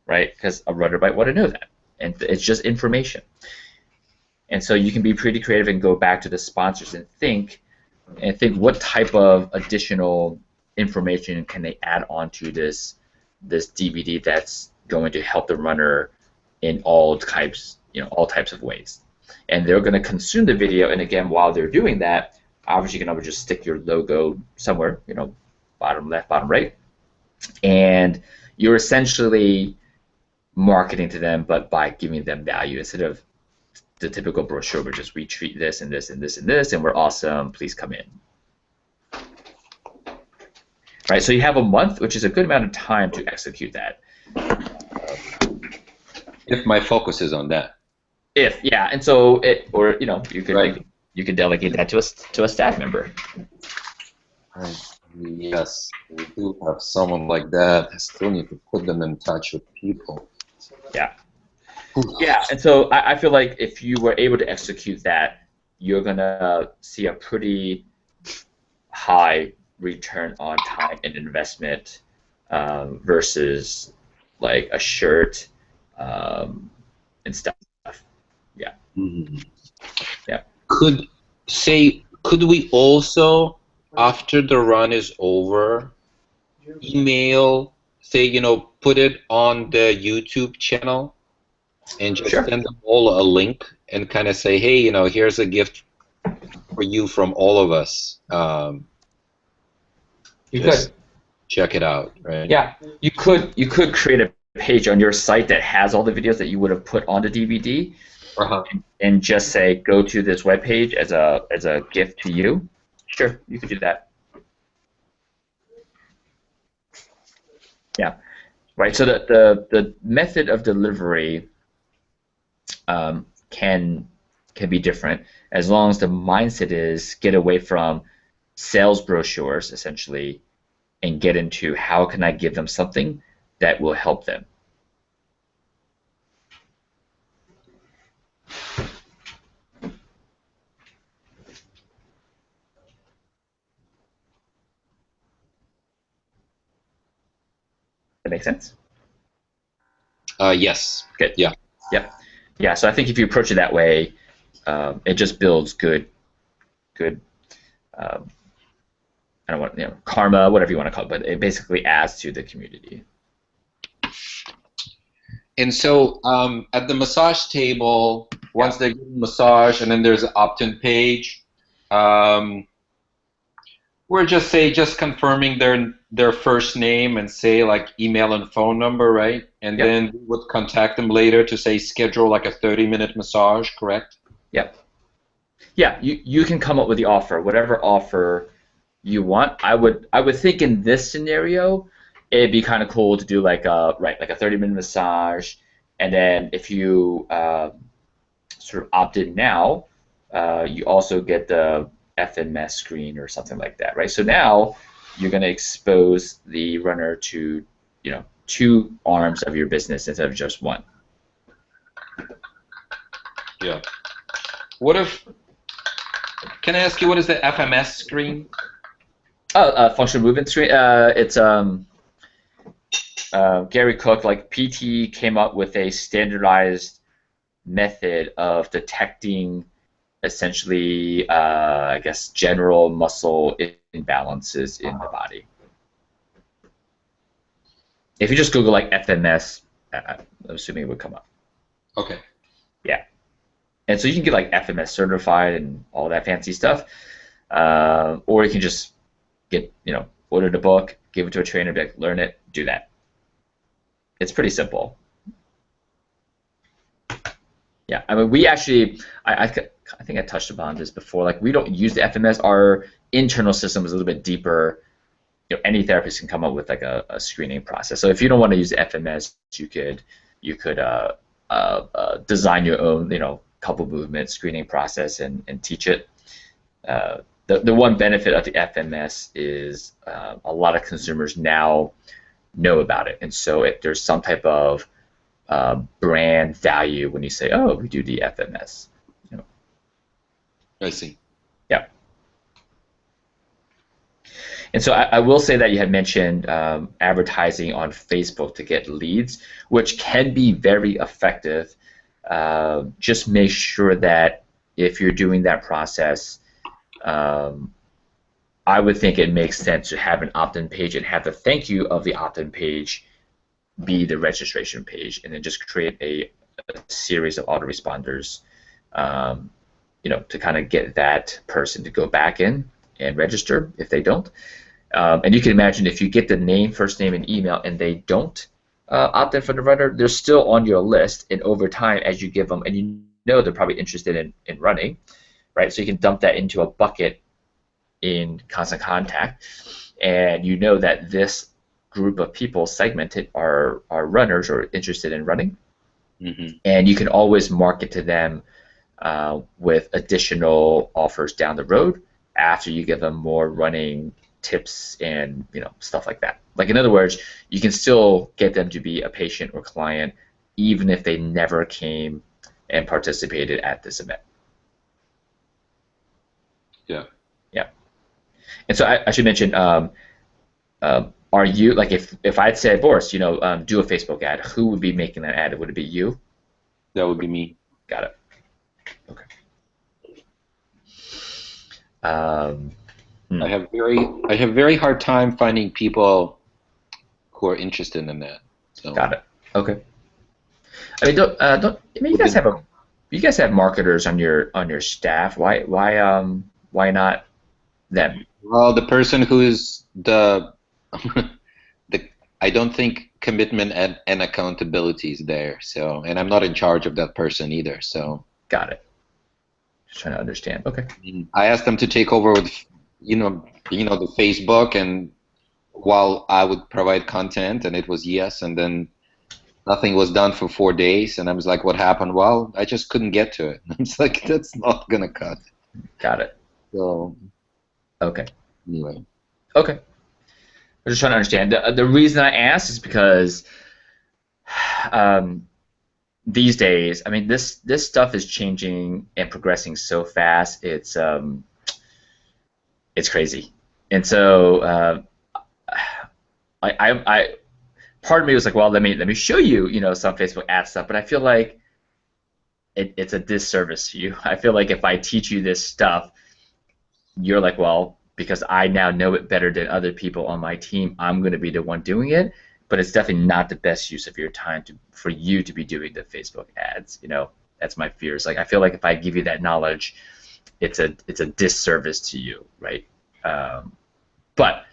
right? Because a runner might want to know that. And it's just information. And so you can be pretty creative and go back to the sponsors and think what type of additional information can they add onto this DVD that's going to help the runner in all types of ways. And they're going to consume the video, and again, while they're doing that, obviously you can always just stick your logo somewhere, bottom left, bottom right, and you're essentially marketing to them, but by giving them value instead of the typical brochure, which is we treat this and this and this and this, and we're awesome, please come in. right? So you have a month, which is a good amount of time to execute that. If my focus is on that. If yeah, and so or you could Right. you could delegate that to a staff member. Right. Yes, we do have someone like that. I still need to put them in touch with people. Yeah. Yeah, and so I feel like if you were able to execute that, you're gonna see a pretty high return on time and investment versus like a shirt and stuff. Yeah. Mm-hmm. Yeah. Could we also, after the run is over, email, put it on the YouTube channel and just Sure. send them all a link and kind of say, hey, here's a gift for you from all of us. You Just could. check it out, right? Yeah. You could create a page on your site that has all the videos that you would have put on the DVD Uh-huh. and just say go to this webpage as a gift to you. Sure, you could do that. Yeah. Right. So the method of delivery can be different as long as the mindset is get away from sales brochures essentially and get into how can I give them something that will help them. That make sense? Yes. Good. Yeah. Yep. Yeah. So I think if you approach it that way, it just builds good. Um, I don't want karma, whatever you want to call it, but it basically adds to the community. And so at the massage table, once they get a massage, and then there's an opt-in page, we're just confirming their first name and say like email and phone number, right? And then we would contact them later to say schedule like a 30-minute massage, correct? Yep. Yeah, you can come up with the offer, whatever offer you want. I would think in this scenario, it'd be kind of cool to do like a 30-minute massage, and then if you sort of opt in now, you also get the FMS screen or something like that, right? So now you're going to expose the runner to two arms of your business instead of just one. Yeah. Can I ask you, what is the FMS screen? Oh, functional movement screen. It's Gary Cook, like PT, came up with a standardized method of detecting essentially, I guess, general muscle imbalances in the body. If you just Google like FMS, I'm assuming it would come up. Okay. Yeah. And so you can get like FMS certified and all that fancy stuff, or you can just get order the book, give it to a trainer, be like, learn it, do that. It's pretty simple. Yeah, I mean, we actually, I think I touched upon this before. Like, we don't use the FMS. Our internal system is a little bit deeper. Any therapist can come up with like a screening process. So if you don't want to use the FMS, you could design your own, couple movement screening process and teach it. The one benefit of the FMS is a lot of consumers now know about it, and so if there's some type of brand value when you say, "Oh, we do the FMS." I see. Yeah. And so I will say that you had mentioned advertising on Facebook to get leads, which can be very effective. Just make sure that if you're doing that process, I would think it makes sense to have an opt-in page and have the thank you of the opt-in page be the registration page, and then just create a series of autoresponders, to kind of get that person to go back in and register if they don't. And you can imagine if you get the name, first name, and email, and they don't opt in for the runner, they're still on your list, and over time, as you give them, and they're probably interested in running, right? So you can dump that into a bucket in constant contact, and you know that this group of people segmented are runners or interested in running, and you can always market to them with additional offers down the road after you give them more running tips and stuff like that. Like, in other words, you can still get them to be a patient or client even if they never came and participated at this event. Yeah. Yeah. And so I should mention, are you, like, if I'd said, Boris, do a Facebook ad, who would be making that ad? Would it be you? That would be me. Got it. Okay. I have very hard time finding people who are interested in that. So. Got it. Okay. I mean, you guys have marketers on your staff. Why not them? Well, the person who is I don't think commitment and accountability is there. So, and I'm not in charge of that person either. So. Got it. Just trying to understand. Okay. I asked them to take over with, the Facebook, and while I would provide content, and it was yes, and then nothing was done for 4 days, and I was like, what happened? Well, I just couldn't get to it. It's like, that's not gonna cut. Got it. So. Okay. Anyway. Okay. I'm just trying to understand. The reason I asked is because these days, I mean, this stuff is changing and progressing so fast. It's crazy, and so I part of me was like, well, let me show you, some Facebook ad stuff, but I feel like it's a disservice to you. I feel like if I teach you this stuff, you're like, well, because I now know it better than other people on my team, I'm going to be the one doing it. But it's definitely not the best use of your time for you to be doing the Facebook ads. That's my fears. Like, I feel like if I give you that knowledge, it's a disservice to you, right? But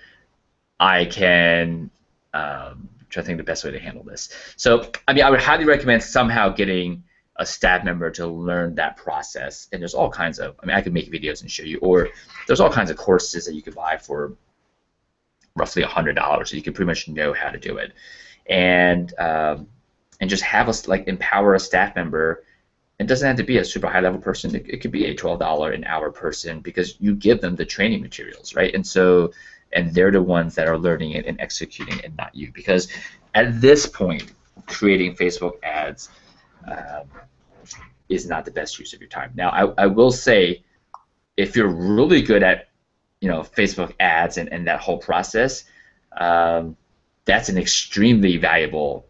I can try to think the best way to handle this. So, I mean, I would highly recommend somehow getting a staff member to learn that process. And there's all kinds of, I mean, I could make videos and show you, or there's all kinds of courses that you could buy for roughly $100, so you can pretty much know how to do it, and just have us empower a staff member. It doesn't have to be a super high level person. It could be a $12 an hour person, because you give them the training materials, right? And they're the ones that are learning it and executing it, and not you. Because at this point, creating Facebook ads is not the best use of your time. Now, I will say, if you're really good at Facebook ads and that whole process, that's an extremely valuable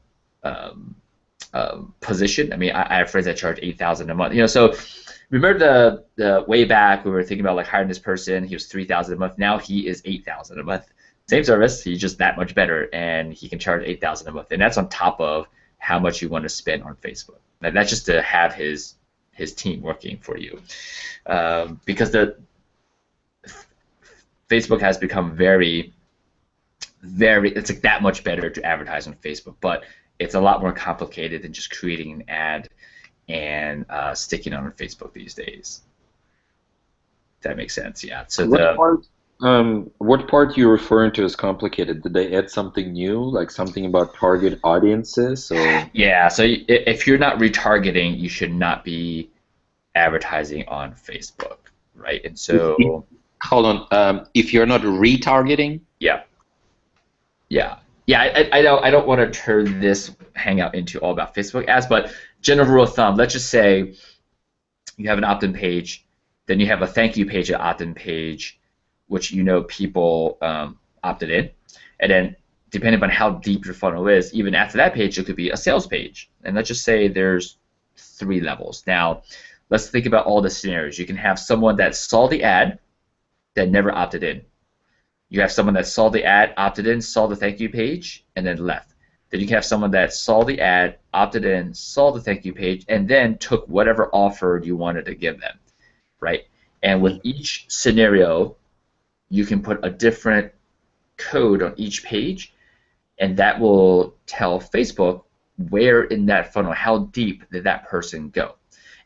position. I mean, I have friends that charge $8,000 a month. So remember the way back we were thinking about hiring this person. He was $3,000 a month. Now he is $8,000 a month. Same service. He's just that much better, and he can charge $8,000 a month. And that's on top of how much you want to spend on Facebook. And that's just to have his team working for you, because Facebook has become very, it's that much better to advertise on Facebook, but it's a lot more complicated than just creating an ad and sticking it on Facebook these days. If that makes sense, yeah. So what part you referring to as complicated? Did they add something new, like something about target audiences? Or? Yeah, so if you're not retargeting, you should not be advertising on Facebook, right? And so... Hold on. If you're not retargeting? Yeah. I don't want to turn this Hangout into all about Facebook ads, but general rule of thumb, let's just say you have an opt-in page, then you have a thank you page, an opt-in page, which people opted in, and then depending on how deep your funnel is, even after that page, it could be a sales page. And let's just say there's 3 levels. Now, let's think about all the scenarios. You can have someone that saw the ad that never opted in. You have someone that saw the ad, opted in, saw the thank you page, and then left. Then you can have someone that saw the ad, opted in, saw the thank you page, and then took whatever offer you wanted to give them, right? And with each scenario, you can put a different code on each page, and that will tell Facebook where in that funnel, how deep did that person go.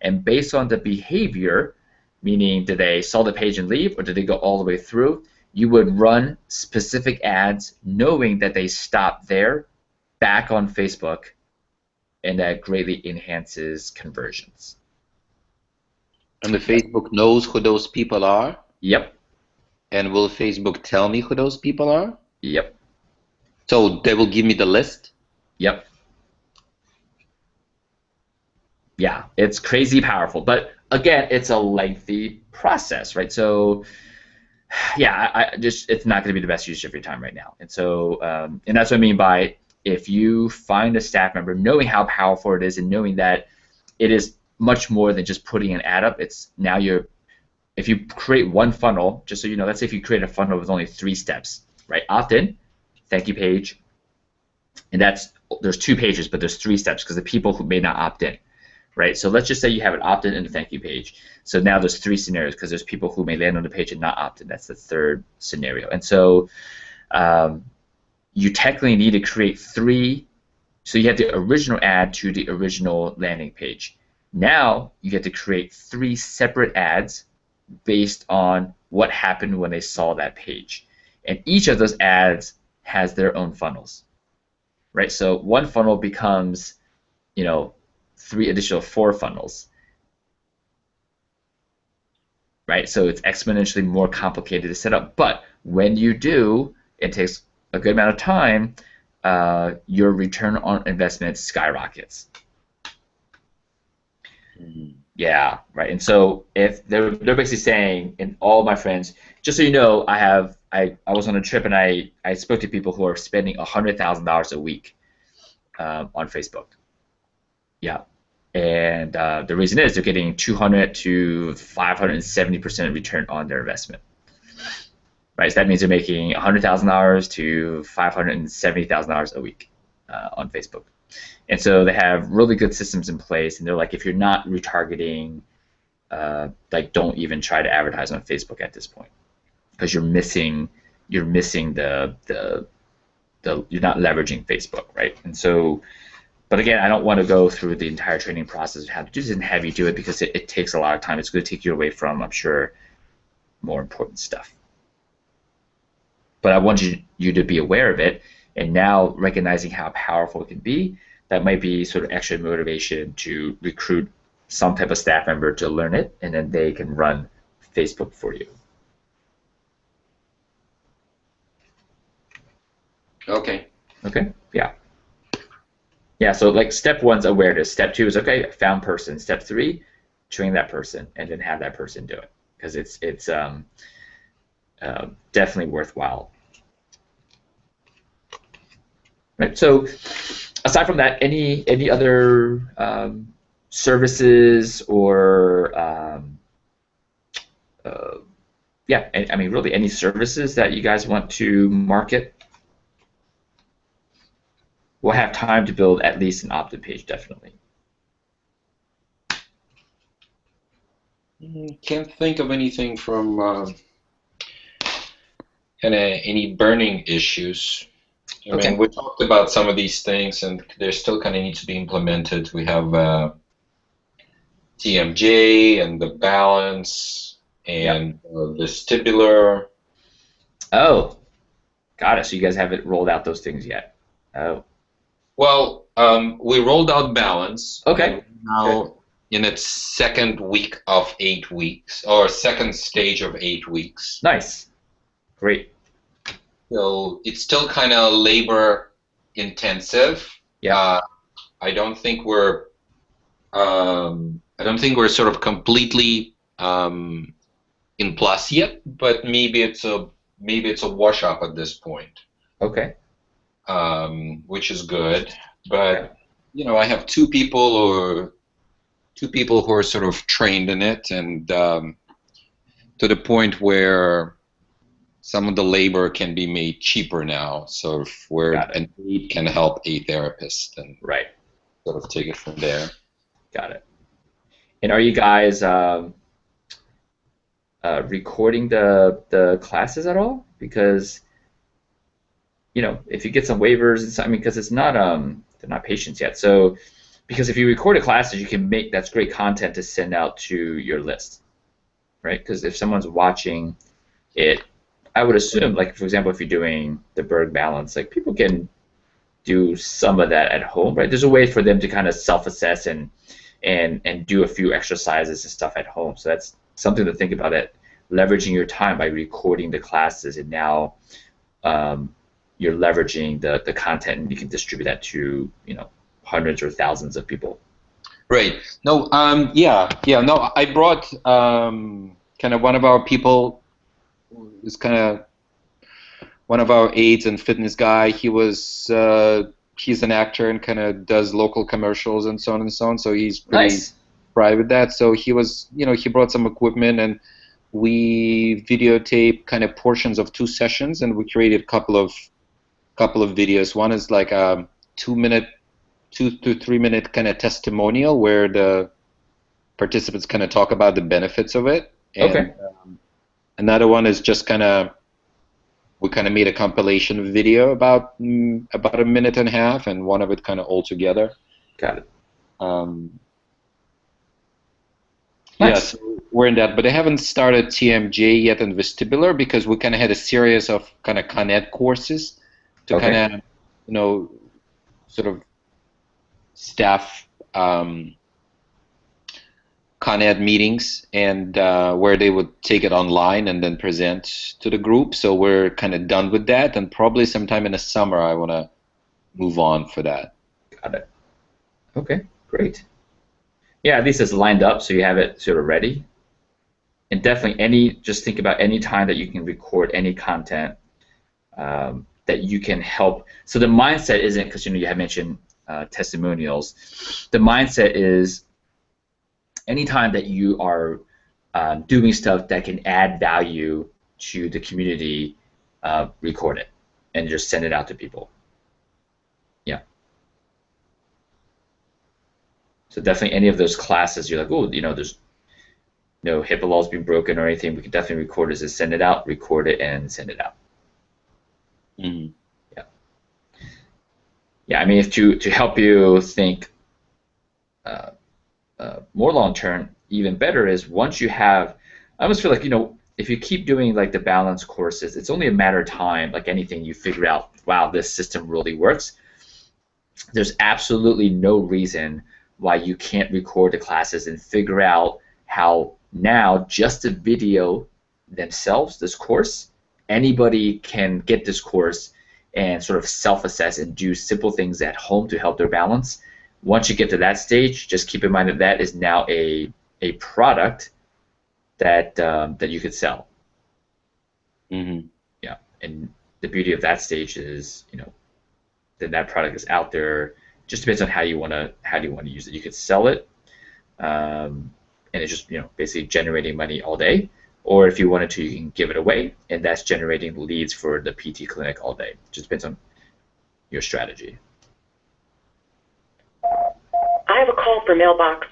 And based on the behavior meaning did they saw the page and leave, or did they go all the way through? You would run specific ads knowing that they stopped there, back on Facebook, and that greatly enhances conversions. And the Facebook knows who those people are? Yep. And will Facebook tell me who those people are? Yep. So they will give me the list? Yep. Yeah, it's crazy powerful. But again, it's a lengthy process, right? So yeah, I just it's not going to be the best use of your time right now. And so and that's what I mean by if you find a staff member, knowing how powerful it is and knowing that it is much more than just putting an ad up. It's now if you create one funnel, just so you know, let's say if you create a funnel with only 3 steps, right? Opt-in, thank you page, and there's 2 pages, but there's 3 steps because the people who may not opt in, right? So let's just say you have an opt-in and a thank you page. So now there's 3 scenarios because there's people who may land on the page and not opt in. That's the 3rd scenario. And so you technically need to create 3. So you have the original ad to the original landing page. Now you get to create 3 separate ads based on what happened when they saw that page. And each of those ads has their own funnels, right? So one funnel becomes, 3 additional 4 funnels, right? So it's exponentially more complicated to set up. But when you do, it takes a good amount of time, your return on investment skyrockets. Yeah, right. And so if they're basically saying, and all my friends, just so you know, I was on a trip and I spoke to people who are spending $100,000 a week on Facebook. Yeah, and the reason is they're getting 200 to 570% return on their investment. Right, so that means they're making $100,000 to $570,000 a week on Facebook. And so they have really good systems in place, and they're like, if you're not retargeting, don't even try to advertise on Facebook at this point, because you're missing the you're not leveraging Facebook, right? And so, but again, I don't want to go through the entire training process of how to do this and have you do it because it takes a lot of time. It's going to take you away from, I'm sure, more important stuff. But I want you to be aware of it, and now recognizing how powerful it can be, that might be sort of extra motivation to recruit some type of staff member to learn it, and then they can run Facebook for you. Okay. Okay, yeah. Yeah, so like step 1's awareness. Step 2 is, okay, I found person. Step 3, train that person, and then have that person do it, because it's definitely worthwhile. Right. So, aside from that, any other services or yeah, I mean, really, any services that you guys want to market? We'll have time to build at least an opt-in page, definitely. Can't think of anything from any burning issues. I mean, we talked about some of these things, and they still kind of need to be implemented. We have TMJ and the balance and the vestibular. Oh, got it. So you guys haven't rolled out those things yet. Oh. Well, we rolled out balance. Okay. Now in its 2nd week of 8 weeks, or 2nd stage of 8 weeks. Nice. Great. So it's still kind of labor intensive. Yeah. I don't think we're sort of completely in plus yet, but maybe it's a wash up at this point. Okay. Which is good, but I have 2 people who are sort of trained in it, and to the point where some of the labor can be made cheaper now, so where an aide can help a therapist, and sort of take it from there. Got it. And are you guys recording the classes at all? Because if you get some waivers, because it's not they're not patients yet. So because if you record a classes, you can make that's great content to send out to your list. right? Because if someone's watching it, I would assume, like for example, if you're doing the Berg balance, like people can do some of that at home, right? There's a way for them to kind of self-assess and do a few exercises and stuff at home. So that's something to think about. It leveraging your time by recording the classes, and now you're leveraging the content, and you can distribute that to hundreds or thousands of people. Right. No. No. I brought kind of one of our people. Is kind of one of our aides and fitness guy. He's an actor and kind of does local commercials and so on and so on. So he's pretty Nice. bright with that. So he was, he brought some equipment, and we videotaped kind of portions of 2 sessions, and we created a couple of videos. One is like a 2 to 3 minute kind of testimonial where the participants kind of talk about the benefits of it. And, Okay. Another one is just we kind of made a compilation video about a minute and a half, and one of it kind of all together. Got it. Yeah, Nice. so we're in that, but I haven't started TMJ yet in vestibular because we kind of had a series of kind of Con Ed courses to Okay. kind of, sort of staff Con Ed meetings, and where they would take it online and then present to the group. So we're kind of done with that, and probably sometime in the summer I want to move on for that. Got it. Okay, great. Yeah, at least it's lined up so you have it sort of ready. And definitely just think about any time that you can record any content that you can help. So the mindset isn't, because you had mentioned testimonials. The mindset is anytime that you are doing stuff that can add value to the community, record it and just send it out to people. Yeah. So definitely any of those classes, you're like, oh, there's no HIPAA laws being broken or anything. We can definitely record it, send it out, record it, and send it out. Mm-hmm. Yeah. Yeah. I mean, if to help you think more long term, even better is once you have. I almost feel like if you keep doing like the balance courses, it's only a matter of time. Like anything, you figure out, wow, this system really works. There's absolutely no reason why you can't record the classes and figure out how now just the video themselves, this course, anybody can get this course and sort of self-assess and do simple things at home to help their balance. Once you get to that stage, just keep in mind that that is now a product that you could sell. Mm-hmm. Yeah, and the beauty of that stage is, that product is out there. Just depends on how you want to use it. You could sell it, and it's just basically generating money all day. Or if you wanted to, you can give it away, and that's generating leads for the PT clinic all day. It just depends on your strategy. I have a call for mailbox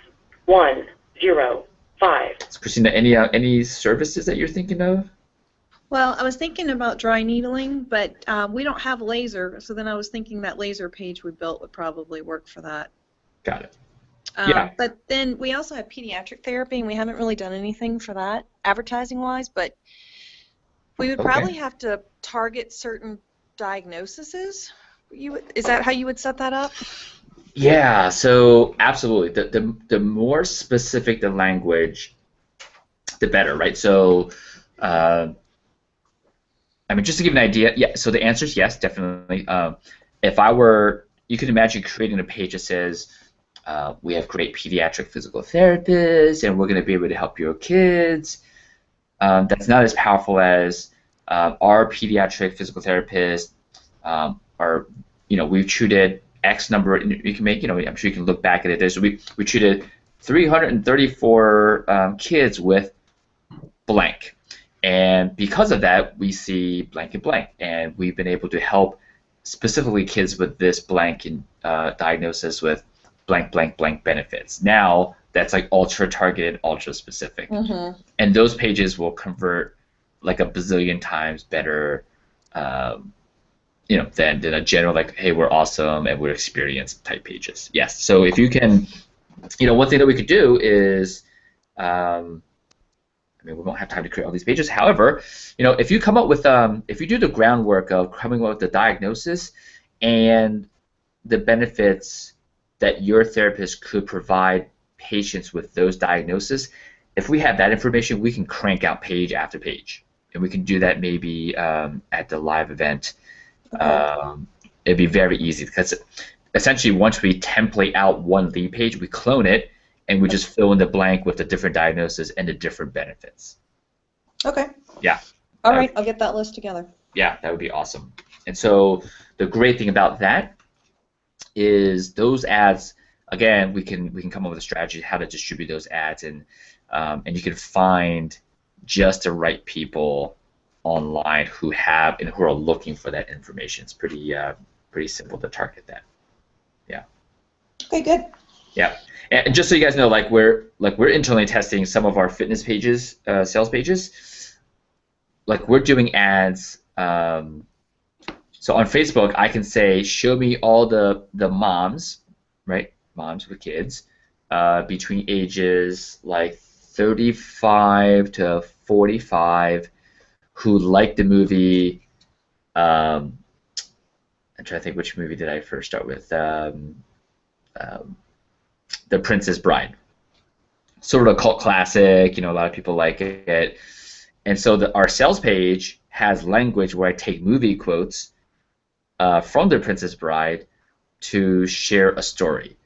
105. So Christina, any services that you're thinking of? Well, I was thinking about dry needling, but we don't have laser, so then I was thinking that laser page we built would probably work for that. Got it. Yeah. But then we also have pediatric therapy, and we haven't really done anything for that, advertising-wise, but we would probably have to target certain diagnoses. Is that how you would set that up? Yeah, so absolutely. The more specific the language, the better, right? So, I mean, just to give an idea, yeah, so the answer is yes, definitely. If I were, you can imagine creating a page that says, we have great pediatric physical therapists, and we're going to be able to help your kids. That's not as powerful as our pediatric physical therapists are, we've treated X number. You can make, I'm sure you can look back at it. So we treated 334 kids with blank. And because of that, we see blank and blank. And we've been able to help specifically kids with this blank diagnosis with blank, blank, blank benefits. Now, that's like ultra-targeted, ultra-specific. Mm-hmm. And those pages will convert like a bazillion times better than a general like, hey, we're awesome and we're experienced type pages. Yes. So if you can, one thing that we could do is I mean, we won't have time to create all these pages. However, if you come up with, if you do the groundwork of coming up with the diagnosis and the benefits that your therapist could provide patients with those diagnoses, if we have that information, we can crank out page after page, and we can do that maybe at the live event. Okay. It'd be very easy because essentially once we template out one lead page, we clone it, and we just fill in the blank with the different diagnoses and the different benefits. Okay. Yeah. All right, I'll get that list together. Yeah, that would be awesome. And so the great thing about that is those ads, again, we can come up with a strategy how to distribute those ads, and you can find just the right people online who have and who are looking for that information. It's pretty simple to target that. Yeah. Okay, good. Yeah. And just so you guys know, we're internally testing some of our fitness pages, sales pages. We're doing ads. So on Facebook, I can say, show me all the moms, right? Moms with kids, between ages 35 to 45, who like the movie. I'm trying to think, which movie did I first start with? The Princess Bride. Sort of a cult classic, a lot of people like it. And so our sales page has language where I take movie quotes from The Princess Bride to share a story.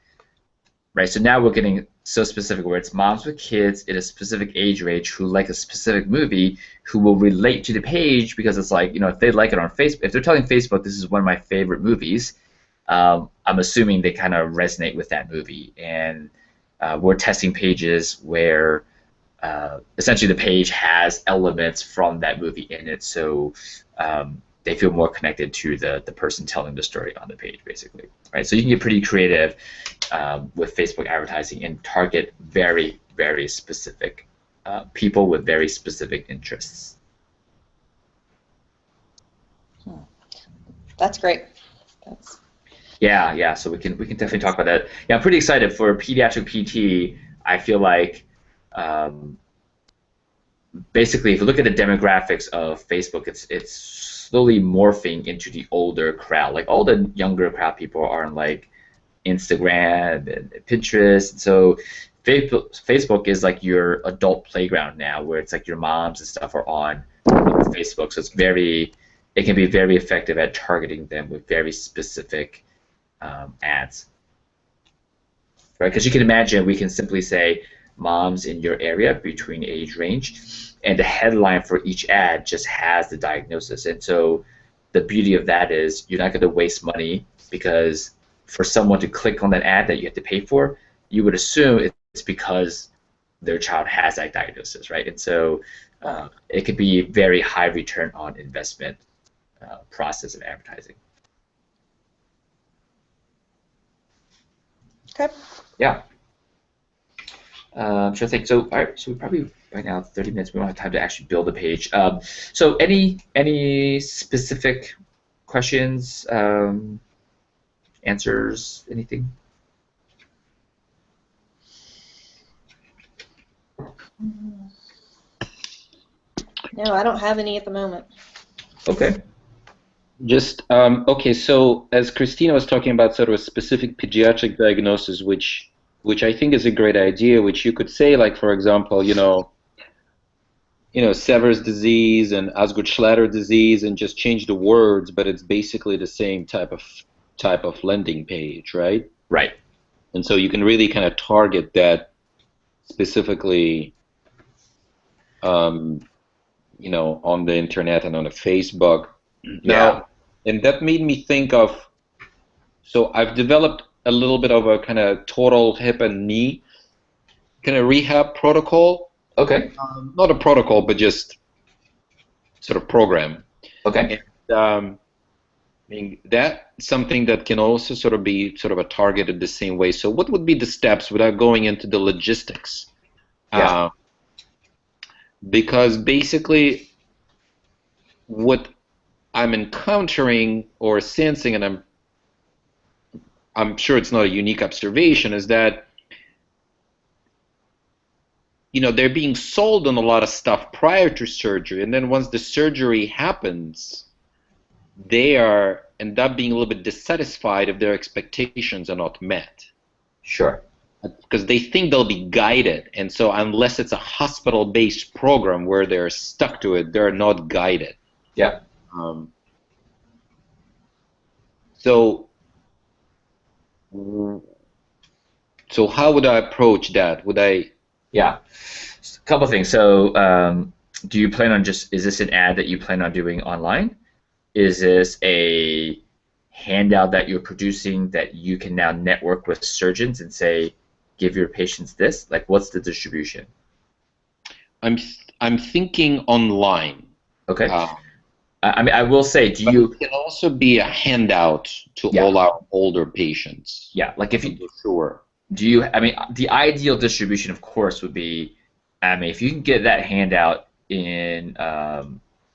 Right? So now we're getting so specific where it's moms with kids at a specific age range who like a specific movie who will relate to the page, because it's if they like it on Facebook, if they're telling Facebook this is one of my favorite movies, I'm assuming they kind of resonate with that movie. And we're testing pages where essentially the page has elements from that movie in it, so they feel more connected to the person telling the story on the page, basically. Right? So you can get pretty creative with Facebook advertising and target very, very specific people with very specific interests. That's great. Yeah. So we can definitely talk about that. Yeah, I'm pretty excited for pediatric PT. I feel like basically, if you look at the demographics of Facebook, it's slowly morphing into the older crowd. All the younger crowd people are on Instagram and Pinterest. So Facebook is your adult playground now, where it's your moms and stuff are on Facebook. So it can be very effective at targeting them with very specific ads. Right? Because you can imagine we can simply say moms in your area between age range, and the headline for each ad just has the diagnosis. And so the beauty of that is you're not going to waste money, because for someone to click on that ad that you have to pay for, you would assume it's because their child has that diagnosis, right? And so it could be a very high return on investment process of advertising. Okay. Yeah. Sure thing. So, all right. So we probably right now 30 minutes. We don't have time to actually build a page. So any specific questions, answers, anything? No, I don't have any at the moment. Okay. Just okay. So as Christina was talking about, sort of a specific pediatric diagnosis, which I think is a great idea. Which you could say, for example, Sever's disease and Asgard-Schletter disease, and just change the words, but it's basically the same type of landing page, right? Right. And so you can really kind of target that specifically, on the internet and on the Facebook. Now, and that made me think of, so I've developed a little bit of a kind of total hip and knee kind of rehab protocol. Okay. Not a protocol, but just sort of program. Okay. And, I mean, that's something that can also sort of be sort of a targeted the same way. So what would be the steps without going into the logistics? Yeah. Because basically what I'm encountering or sensing, and I'm sure it's not a unique observation, is that they're being sold on a lot of stuff prior to surgery, and then once the surgery happens, they end up being a little bit dissatisfied if their expectations are not met. Sure. Because they think they'll be guided, and so unless it's a hospital-based program where they're stuck to it, they're not guided. Yeah. So how would I approach that? Yeah. A couple of things. So do you plan on is this an ad that you plan on doing online? Is this a handout that you're producing that you can now network with surgeons and say, give your patients this? Like, what's the distribution? I'm thinking online. Okay. I mean, I will say, but it can also be a handout to all our older patients. Yeah, like if you sure. I mean, the ideal distribution, of course, would be, I mean, if you can get that handout in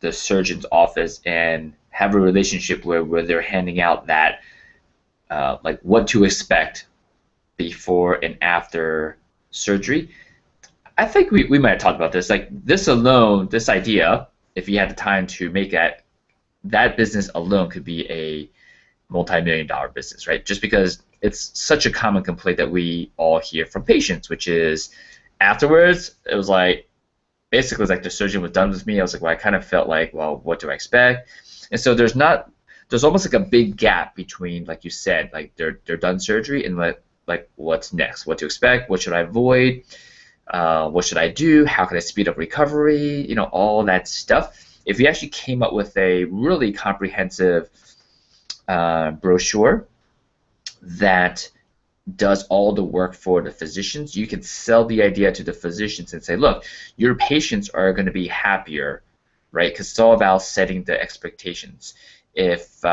the surgeon's office and have a relationship where they're handing out that, like what to expect before and after surgery. I think we might have talked about this. Like this alone, this idea, if you had the time to make that business alone could be a multi-million-dollar business, right? Just because it's such a common complaint that we all hear from patients, which is afterwards, it was like, basically it was like the surgeon was done with me. I was like, well, I kind of felt like, well, what do I expect? And so there's almost like a big gap between, like you said, like they're done surgery and like what's next, what to expect, what should I avoid, what should I do, how can I speed up recovery, all that stuff. If we actually came up with a really comprehensive brochure that does all the work for the physicians, you can sell the idea to the physicians and say, look, your patients are going to be happier, right? Because it's all about setting the expectations. If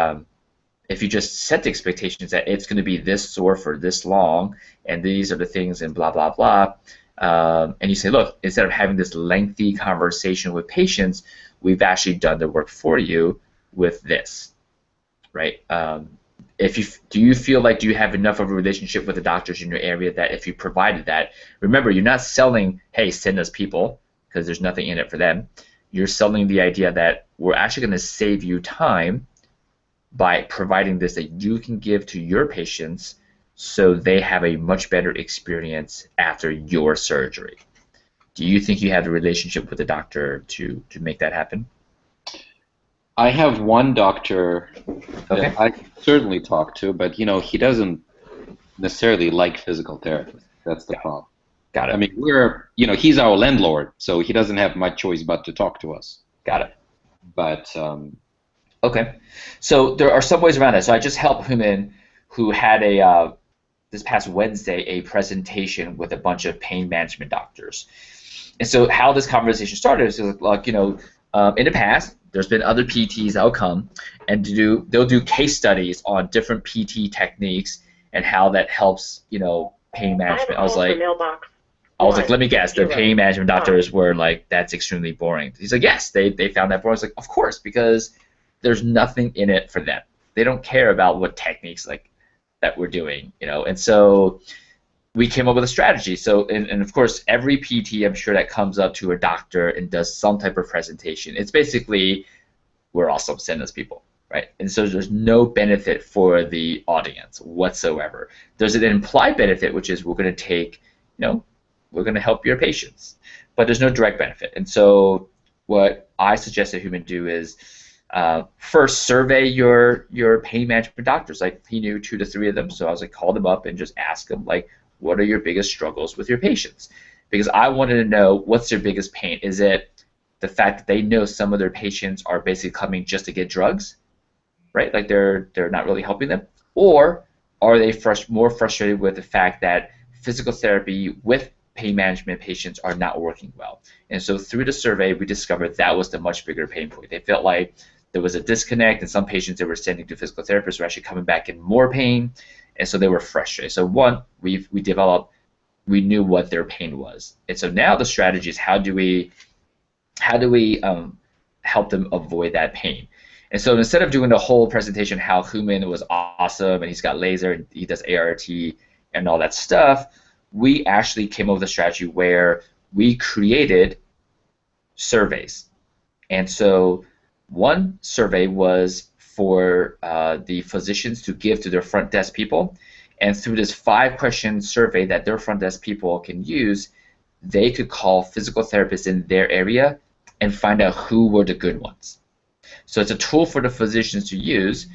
you just set the expectations that it's going to be this sore for this long, and these are the things, and blah, blah, blah, and you say, look, instead of having this lengthy conversation with patients, we've actually done the work for you with this, right? Do you feel like you have enough of a relationship with the doctors in your area that if you provided that, remember, you're not selling, hey, send us people, because there's nothing in it for them. You're selling the idea that we're actually going to save you time by providing this that you can give to your patients so they have a much better experience after your surgery. Do you think you have a relationship with the doctor to make that happen? I have one doctor that I certainly talk to, but he doesn't necessarily like physical therapists. That's the problem. Got it. I mean, he's our landlord, so he doesn't have much choice but to talk to us. Got it. But okay, so there are some ways around that. So I just helped Human, who had this past Wednesday a presentation with a bunch of pain management doctors. And so how this conversation started is like, in the past, there's been other PTs that will come and they'll do case studies on different PT techniques and how that helps, pain management. I was like, let me guess, the pain management doctors were like, that's extremely boring. He's like, yes, they found that boring. I was like, of course, because there's nothing in it for them. They don't care about what techniques that we're doing, And so we came up with a strategy. So, and of course, every PT, I'm sure, that comes up to a doctor and does some type of presentation, it's basically, we're awesome, send us people, right? And so there's no benefit for the audience whatsoever. There's an implied benefit, which is we're going to take, we're going to help your patients, but there's no direct benefit. And so what I suggested Human do is first survey your pain management doctors. Like he knew 2 to 3 of them, so I was like, call them up and just ask them, like, what are your biggest struggles with your patients? Because I wanted to know what's their biggest pain. Is it the fact that they know some of their patients are basically coming just to get drugs, right? Like they're not really helping them, or are they more frustrated with the fact that physical therapy with pain management patients are not working well? And so through the survey, we discovered that was the much bigger pain point. They felt like there was a disconnect, and some patients they were sending to physical therapists were actually coming back in more pain, and so they were frustrated. So one, we knew what their pain was, and so now the strategy is how do we help them avoid that pain? And so instead of doing the whole presentation how Human was awesome and he's got laser and he does ART and all that stuff, we actually came up with a strategy where we created surveys. And so one survey was for the physicians to give to their front desk people. And through this 5-question survey that their front desk people can use, they could call physical therapists in their area and find out who were the good ones. So it's a tool for the physicians to use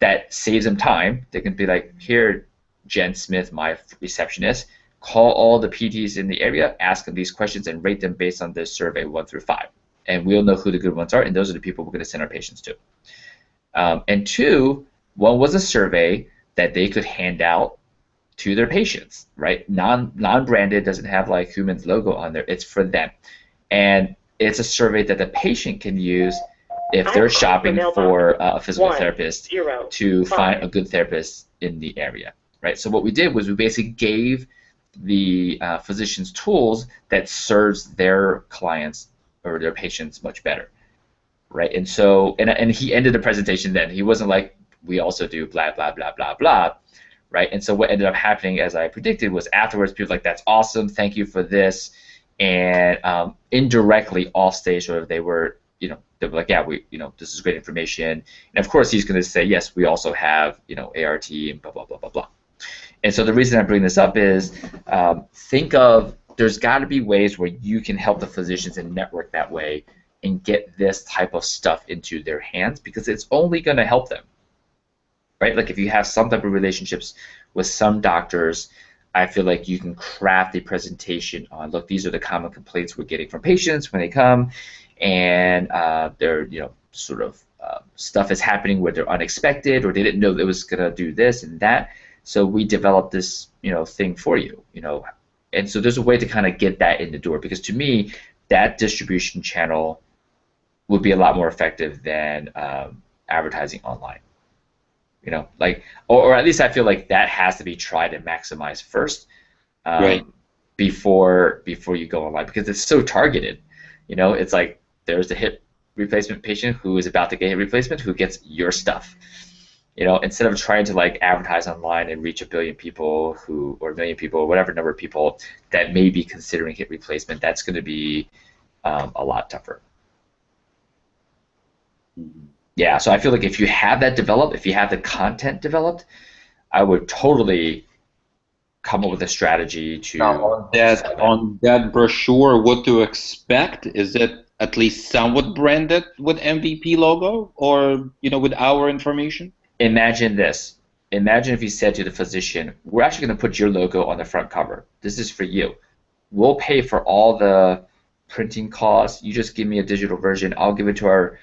that saves them time. They can be like, here, Jen Smith, my receptionist, call all the PTs in the area, ask them these questions, and rate them based on this survey 1 through 5. And we'll know who the good ones are, and those are the people we're going to send our patients to. And 2, one was a survey that they could hand out to their patients, right? Non-branded, doesn't have like Human's logo on there. It's for them. And it's a survey that the patient can use if they're shopping for a physical therapist to find a good therapist in the area, right? So what we did was we basically gave the physicians tools that serves their clients or their patients much better, right? And so, and he ended the presentation then. He wasn't like, we also do blah, blah, blah, blah, blah, right? And so what ended up happening, as I predicted, was afterwards people were like, that's awesome, thank you for this. And indirectly off stage, sort of, they were like, yeah, this is great information. And of course, he's going to say, yes, we also have, ART and blah, blah, blah, blah, blah. And so the reason I bring this up is think of, there's got to be ways where you can help the physicians and network that way and get this type of stuff into their hands, because it's only going to help them, right? Like if you have some type of relationships with some doctors, I feel like you can craft a presentation on, look, these are the common complaints we're getting from patients when they come, and they're, sort of stuff is happening where they're unexpected, or they didn't know it was going to do this and that. So we developed this, thing for you, and so there's a way to kind of get that in the door, because to me, that distribution channel would be a lot more effective than advertising online. Or at least I feel like that has to be tried and maximized first, right, before you go online, because it's so targeted. It's like there's the hip replacement patient who is about to get hip replacement who gets your stuff. Instead of trying to like advertise online and reach 1 billion people or 1 million people, or whatever number of people that may be considering hip replacement, that's going to be a lot tougher. Yeah, so I feel like if you have that developed, if you have the content developed, I would totally come up with a strategy to. Now, on that brochure, what to expect? Is it at least somewhat branded with MVP logo, or with our information? Imagine this. Imagine if you said to the physician, we're actually going to put your logo on the front cover. This is for you. We'll pay for all the printing costs. You just give me a digital version. I'll give it to our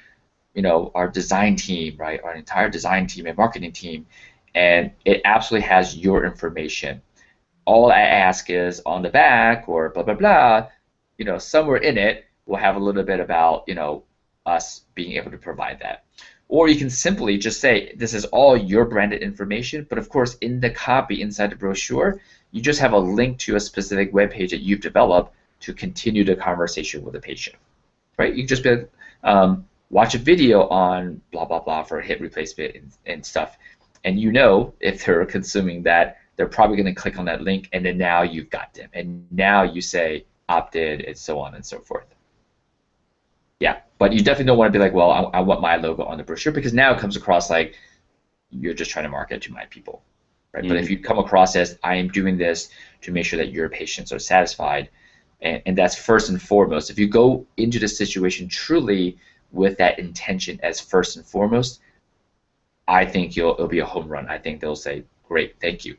design team, right? Our entire design team and marketing team. And it absolutely has your information. All I ask is on the back or blah, blah, blah, somewhere in it, we'll have a little bit about, us being able to provide that. Or you can simply just say, this is all your branded information, but of course in the copy inside the brochure, you just have a link to a specific web page that you've developed to continue the conversation with the patient, right? You just be watch a video on blah, blah, blah for hip replacement and stuff, and if they're consuming that, they're probably going to click on that link, and then now you've got them, and now you say opt-in and so on and so forth. Yeah, but you definitely don't want to be like, well, I want my logo on the brochure, because now it comes across like you're just trying to market to my people, right? But if you come across as, I am doing this to make sure that your patients are satisfied, and that's first and foremost. If you go into the situation truly with that intention as first and foremost, I think it'll be a home run. I think they'll say, great, thank you.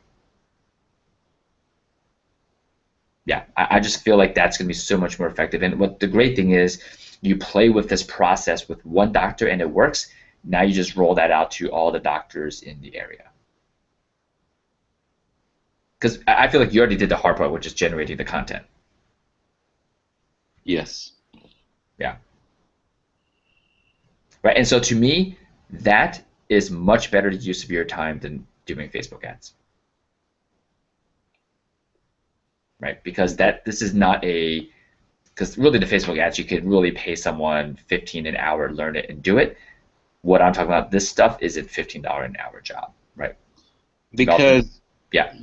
Yeah, I just feel like that's going to be so much more effective. And what the great thing is, you play with this process with one doctor and it works. Now you just roll that out to all the doctors in the area. Because I feel like you already did the hard part, which is generating the content. Yes. Yeah. Right, and so to me, that is much better use of your time than doing Facebook ads. Right, because this is not because really the Facebook ads, you can really pay someone $15 an hour, learn it, and do it. What I'm talking about, this stuff is a $15 an hour job, right? Because yeah,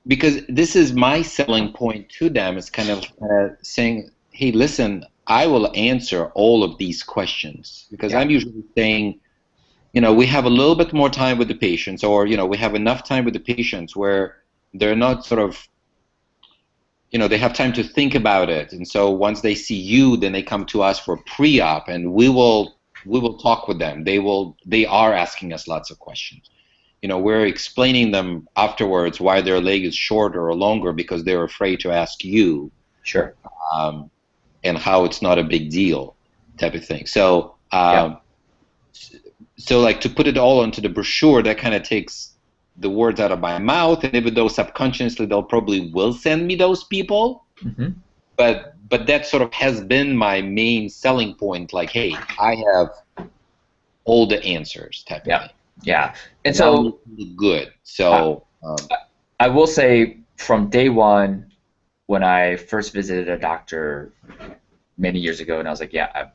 because this is my selling point to them. It's kind of saying, hey, listen, I will answer all of these questions, because I'm usually saying, we have a little bit more time with the patients, or, we have enough time with the patients where they're not sort of, they have time to think about it. And so once they see you, then they come to us for pre-op, and we will talk with them. They are asking us lots of questions. We're explaining them afterwards why their leg is shorter or longer, because they're afraid to ask you. Sure. And how it's not a big deal, type of thing. So, so like, to put it all into the brochure, that kind of takes the words out of my mouth, and even though subconsciously they'll probably will send me those people, but that sort of has been my main selling point. Like, hey, I have all the answers, type of thing. Yeah, and so good. So I will say, from day one, when I first visited a doctor many years ago, and I was like, yeah, I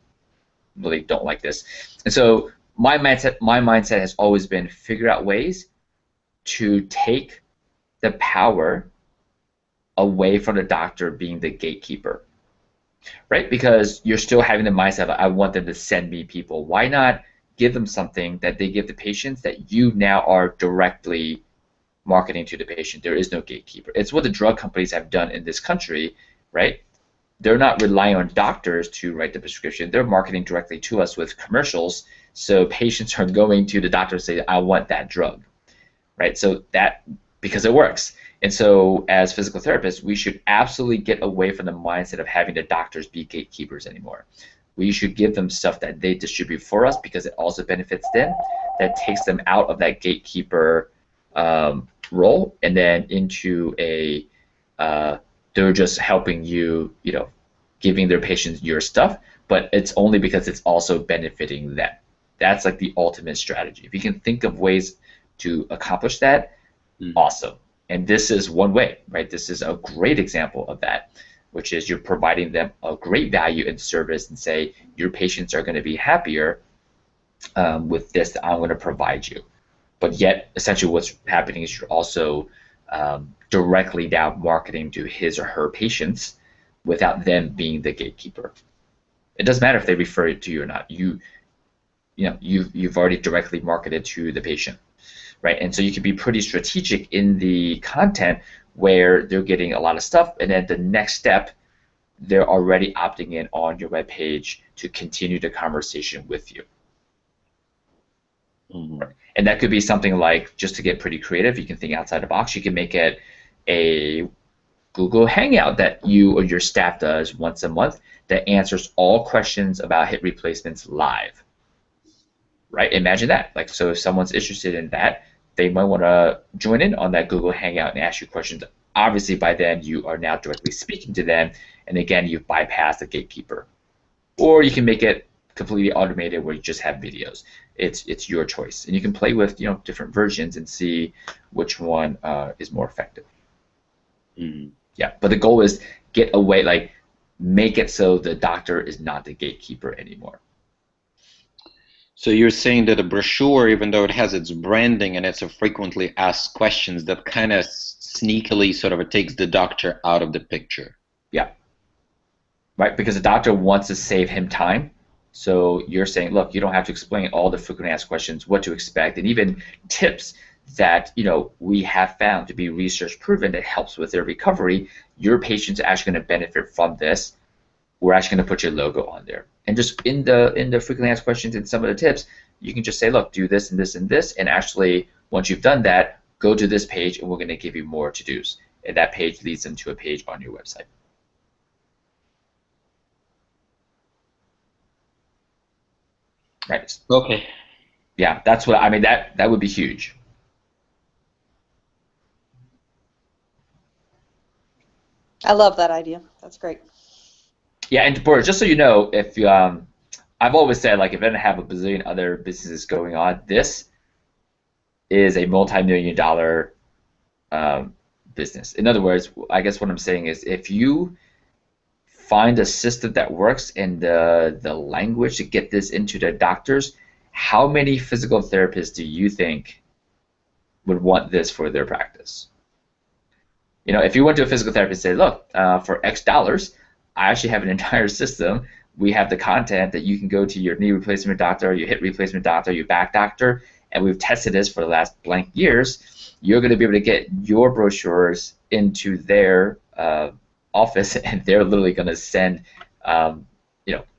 really don't like this. And so my mindset has always been figure out ways to take the power away from the doctor being the gatekeeper, right? Because you're still having the mindset of, I want them to send me people. Why not give them something that they give the patients that you now are directly marketing to the patient? There is no gatekeeper. It's what the drug companies have done in this country, right? They're not relying on doctors to write the prescription. They're marketing directly to us with commercials, so patients are going to the doctor and say, I want that drug, right? So that, because it works. And so as physical therapists, we should absolutely get away from the mindset of having the doctors be gatekeepers anymore. We should give them stuff that they distribute for us, because it also benefits them. That takes them out of that gatekeeper role, and then into a they're just helping you, giving their patients your stuff, but it's only because it's also benefiting them. That's like the ultimate strategy. If you can think of ways to accomplish that, awesome. And this is one way, right? This is a great example of that, which is you're providing them a great value and service, and say, your patients are going to be happier with this that I'm going to provide you. But yet, essentially what's happening is you're also directly now marketing to his or her patients without them being the gatekeeper. It doesn't matter if they refer it to you or not. You've already directly marketed to the patient, right? And so you can be pretty strategic in the content, where they're getting a lot of stuff, and then the next step, they're already opting in on your webpage to continue the conversation with you. And that could be something like, just to get pretty creative, you can think outside the box. You can make it a Google Hangout that you or your staff does once a month that answers all questions about hip replacements live, right? Imagine that. Like, so if someone's interested in that, they might want to join in on that Google Hangout and ask you questions. Obviously, by then, you are now directly speaking to them, and again, you've bypassed the gatekeeper. Or you can make it completely automated, where you just have videos. It's your choice, and you can play with different versions and see which one is more effective. Yeah, but the goal is get away, like, make it so the doctor is not the gatekeeper anymore. So you're saying that a brochure, even though it has its branding and it's a frequently asked questions, that kind of sneakily sort of takes the doctor out of the picture. Yeah. Right, because the doctor wants to save him time. So you're saying, look, you don't have to explain all the frequently asked questions, what to expect, and even tips that we have found to be research proven that helps with their recovery. Your patients are actually going to benefit from this. We're actually going to put your logo on there. And just in the frequently asked questions and some of the tips, you can just say, look, do this and this and this, and actually, once you've done that, go to this page, and we're going to give you more to-dos. And that page leads them to a page on your website. Right. Okay. Yeah, that's what I mean. That would be huge. I love that idea. That's great. Yeah, and Boris, just so you know, if you, I've always said, like, if I didn't have a bazillion other businesses going on, this is a multi-million-dollar business. In other words, I guess what I'm saying is, if you find a system that works and the language to get this into the doctors, how many physical therapists do you think would want this for their practice? You know, if you went to a physical therapist and say, look, for X dollars, I actually have an entire system. We have the content that you can go to your knee replacement doctor, your hip replacement doctor, your back doctor, and we've tested this for the last blank years. You're going to be able to get your brochures into their office, and they're literally going to send,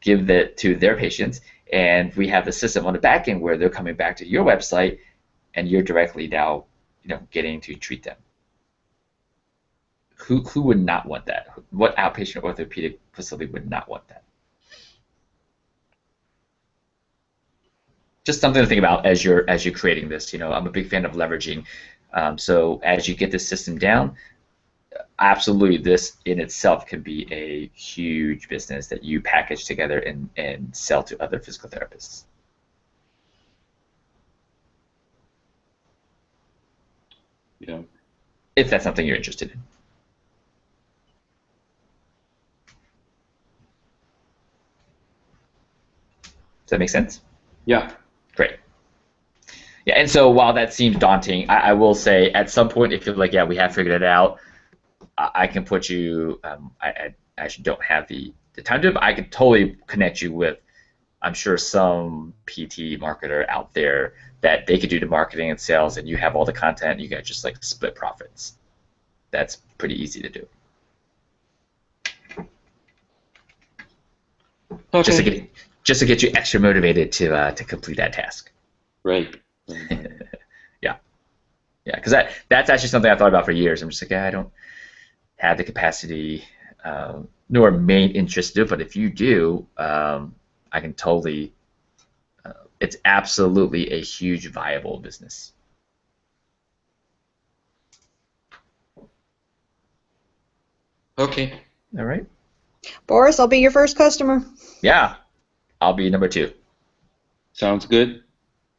give that to their patients. And we have the system on the back end where they're coming back to your website, and you're directly now, getting to treat them. Who would not want that? What outpatient orthopedic facility would not want that? Just something to think about as you're creating this. I'm a big fan of leveraging. So as you get this system down, absolutely, this in itself can be a huge business that you package together and sell to other physical therapists. Yeah. If that's something you're interested in. Does that make sense? Yeah. Great. Yeah, and so while that seems daunting, I will say at some point, if you're like, yeah, we have figured it out, I can put you, I actually don't have the time to do it, but I could totally connect you with, I'm sure, some PT marketer out there that they could do the marketing and sales, and you have all the content, and you guys just like split profits. That's pretty easy to do. Okay. Just to get you extra motivated to complete that task. Right. Yeah, because that's actually something I thought about for years. I'm just like, I don't have the capacity nor main interest to do it, but if you do, I can totally. It's absolutely a huge viable business. Okay. All right. Boris, I'll be your first customer. Yeah, I'll be number 2. Sounds good.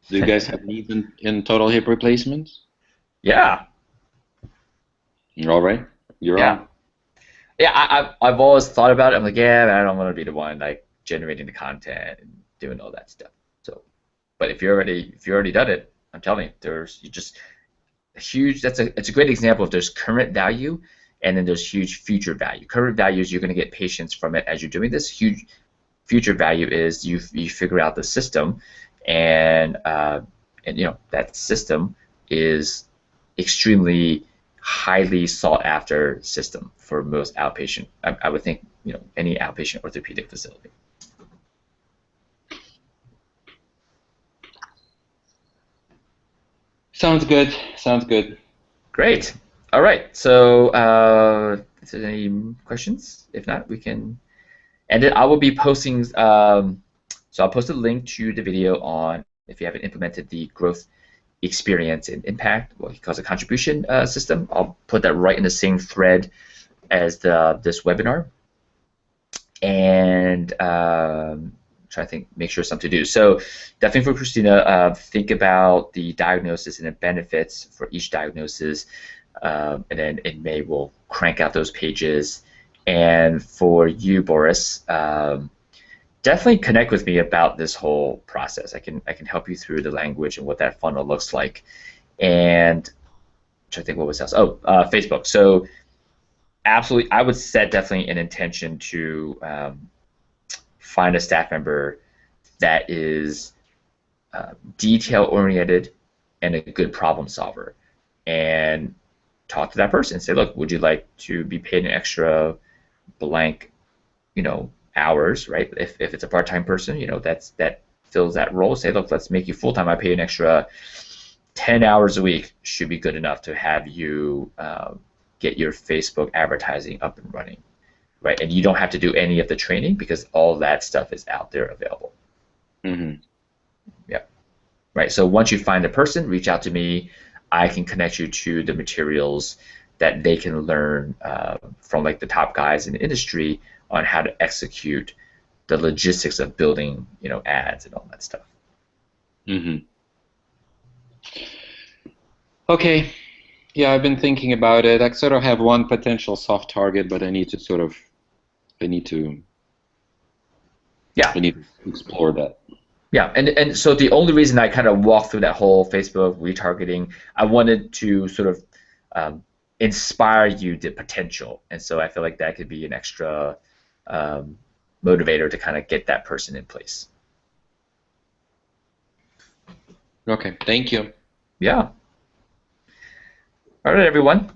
Do you guys have needs in total hip replacements? Yeah. You're all right. You're Yeah. on. Yeah, I've always thought about it. I'm like, yeah, I don't want to be the one like generating the content and doing all that stuff. So, but if you're already done it, I'm telling you, it's a great example of there's current value and then there's huge future value. Current value is you're going to get patients from it as you're doing this. Huge future value is you figure out the system, and that system is extremely highly sought after system for most outpatient. I would think any outpatient orthopedic facility. Sounds good. Sounds good. Great. All right. So, is there any questions? If not, we can end it. I will be posting. So I'll post a link to the video on if you haven't implemented the growth experience and impact, what he calls a contribution system. I'll put that right in the same thread as this webinar. And try to think, make sure something to do. So definitely for Christina, think about the diagnosis and the benefits for each diagnosis. And then in May, we'll crank out those pages. And for you, Boris, definitely connect with me about this whole process. I can help you through the language and what that funnel looks like. And try to think what was else. Oh, Facebook. So absolutely, I would set definitely an intention to find a staff member that is detail oriented and a good problem solver, and talk to that person and say, look, would you like to be paid an extra blank, hours, right? If it's a part-time person, that fills that role. Say, look, let's make you full-time. I pay an extra 10 hours a week. Should be good enough to have you get your Facebook advertising up and running, right? And you don't have to do any of the training because all that stuff is out there available. Mm-hmm. Yeah. Right. So once you find the person, reach out to me. I can connect you to the materials that they can learn from like the top guys in the industry on how to execute the logistics of building, ads and all that stuff. Mm-hmm. Okay. Yeah, I've been thinking about it. I sort of have one potential soft target, but I need to explore that. Yeah, and so the only reason I kind of walked through that whole Facebook retargeting, I wanted to sort of inspire you the potential. And so I feel like that could be an extra motivator to kind of get that person in place. Okay, thank you. Yeah. All right, everyone.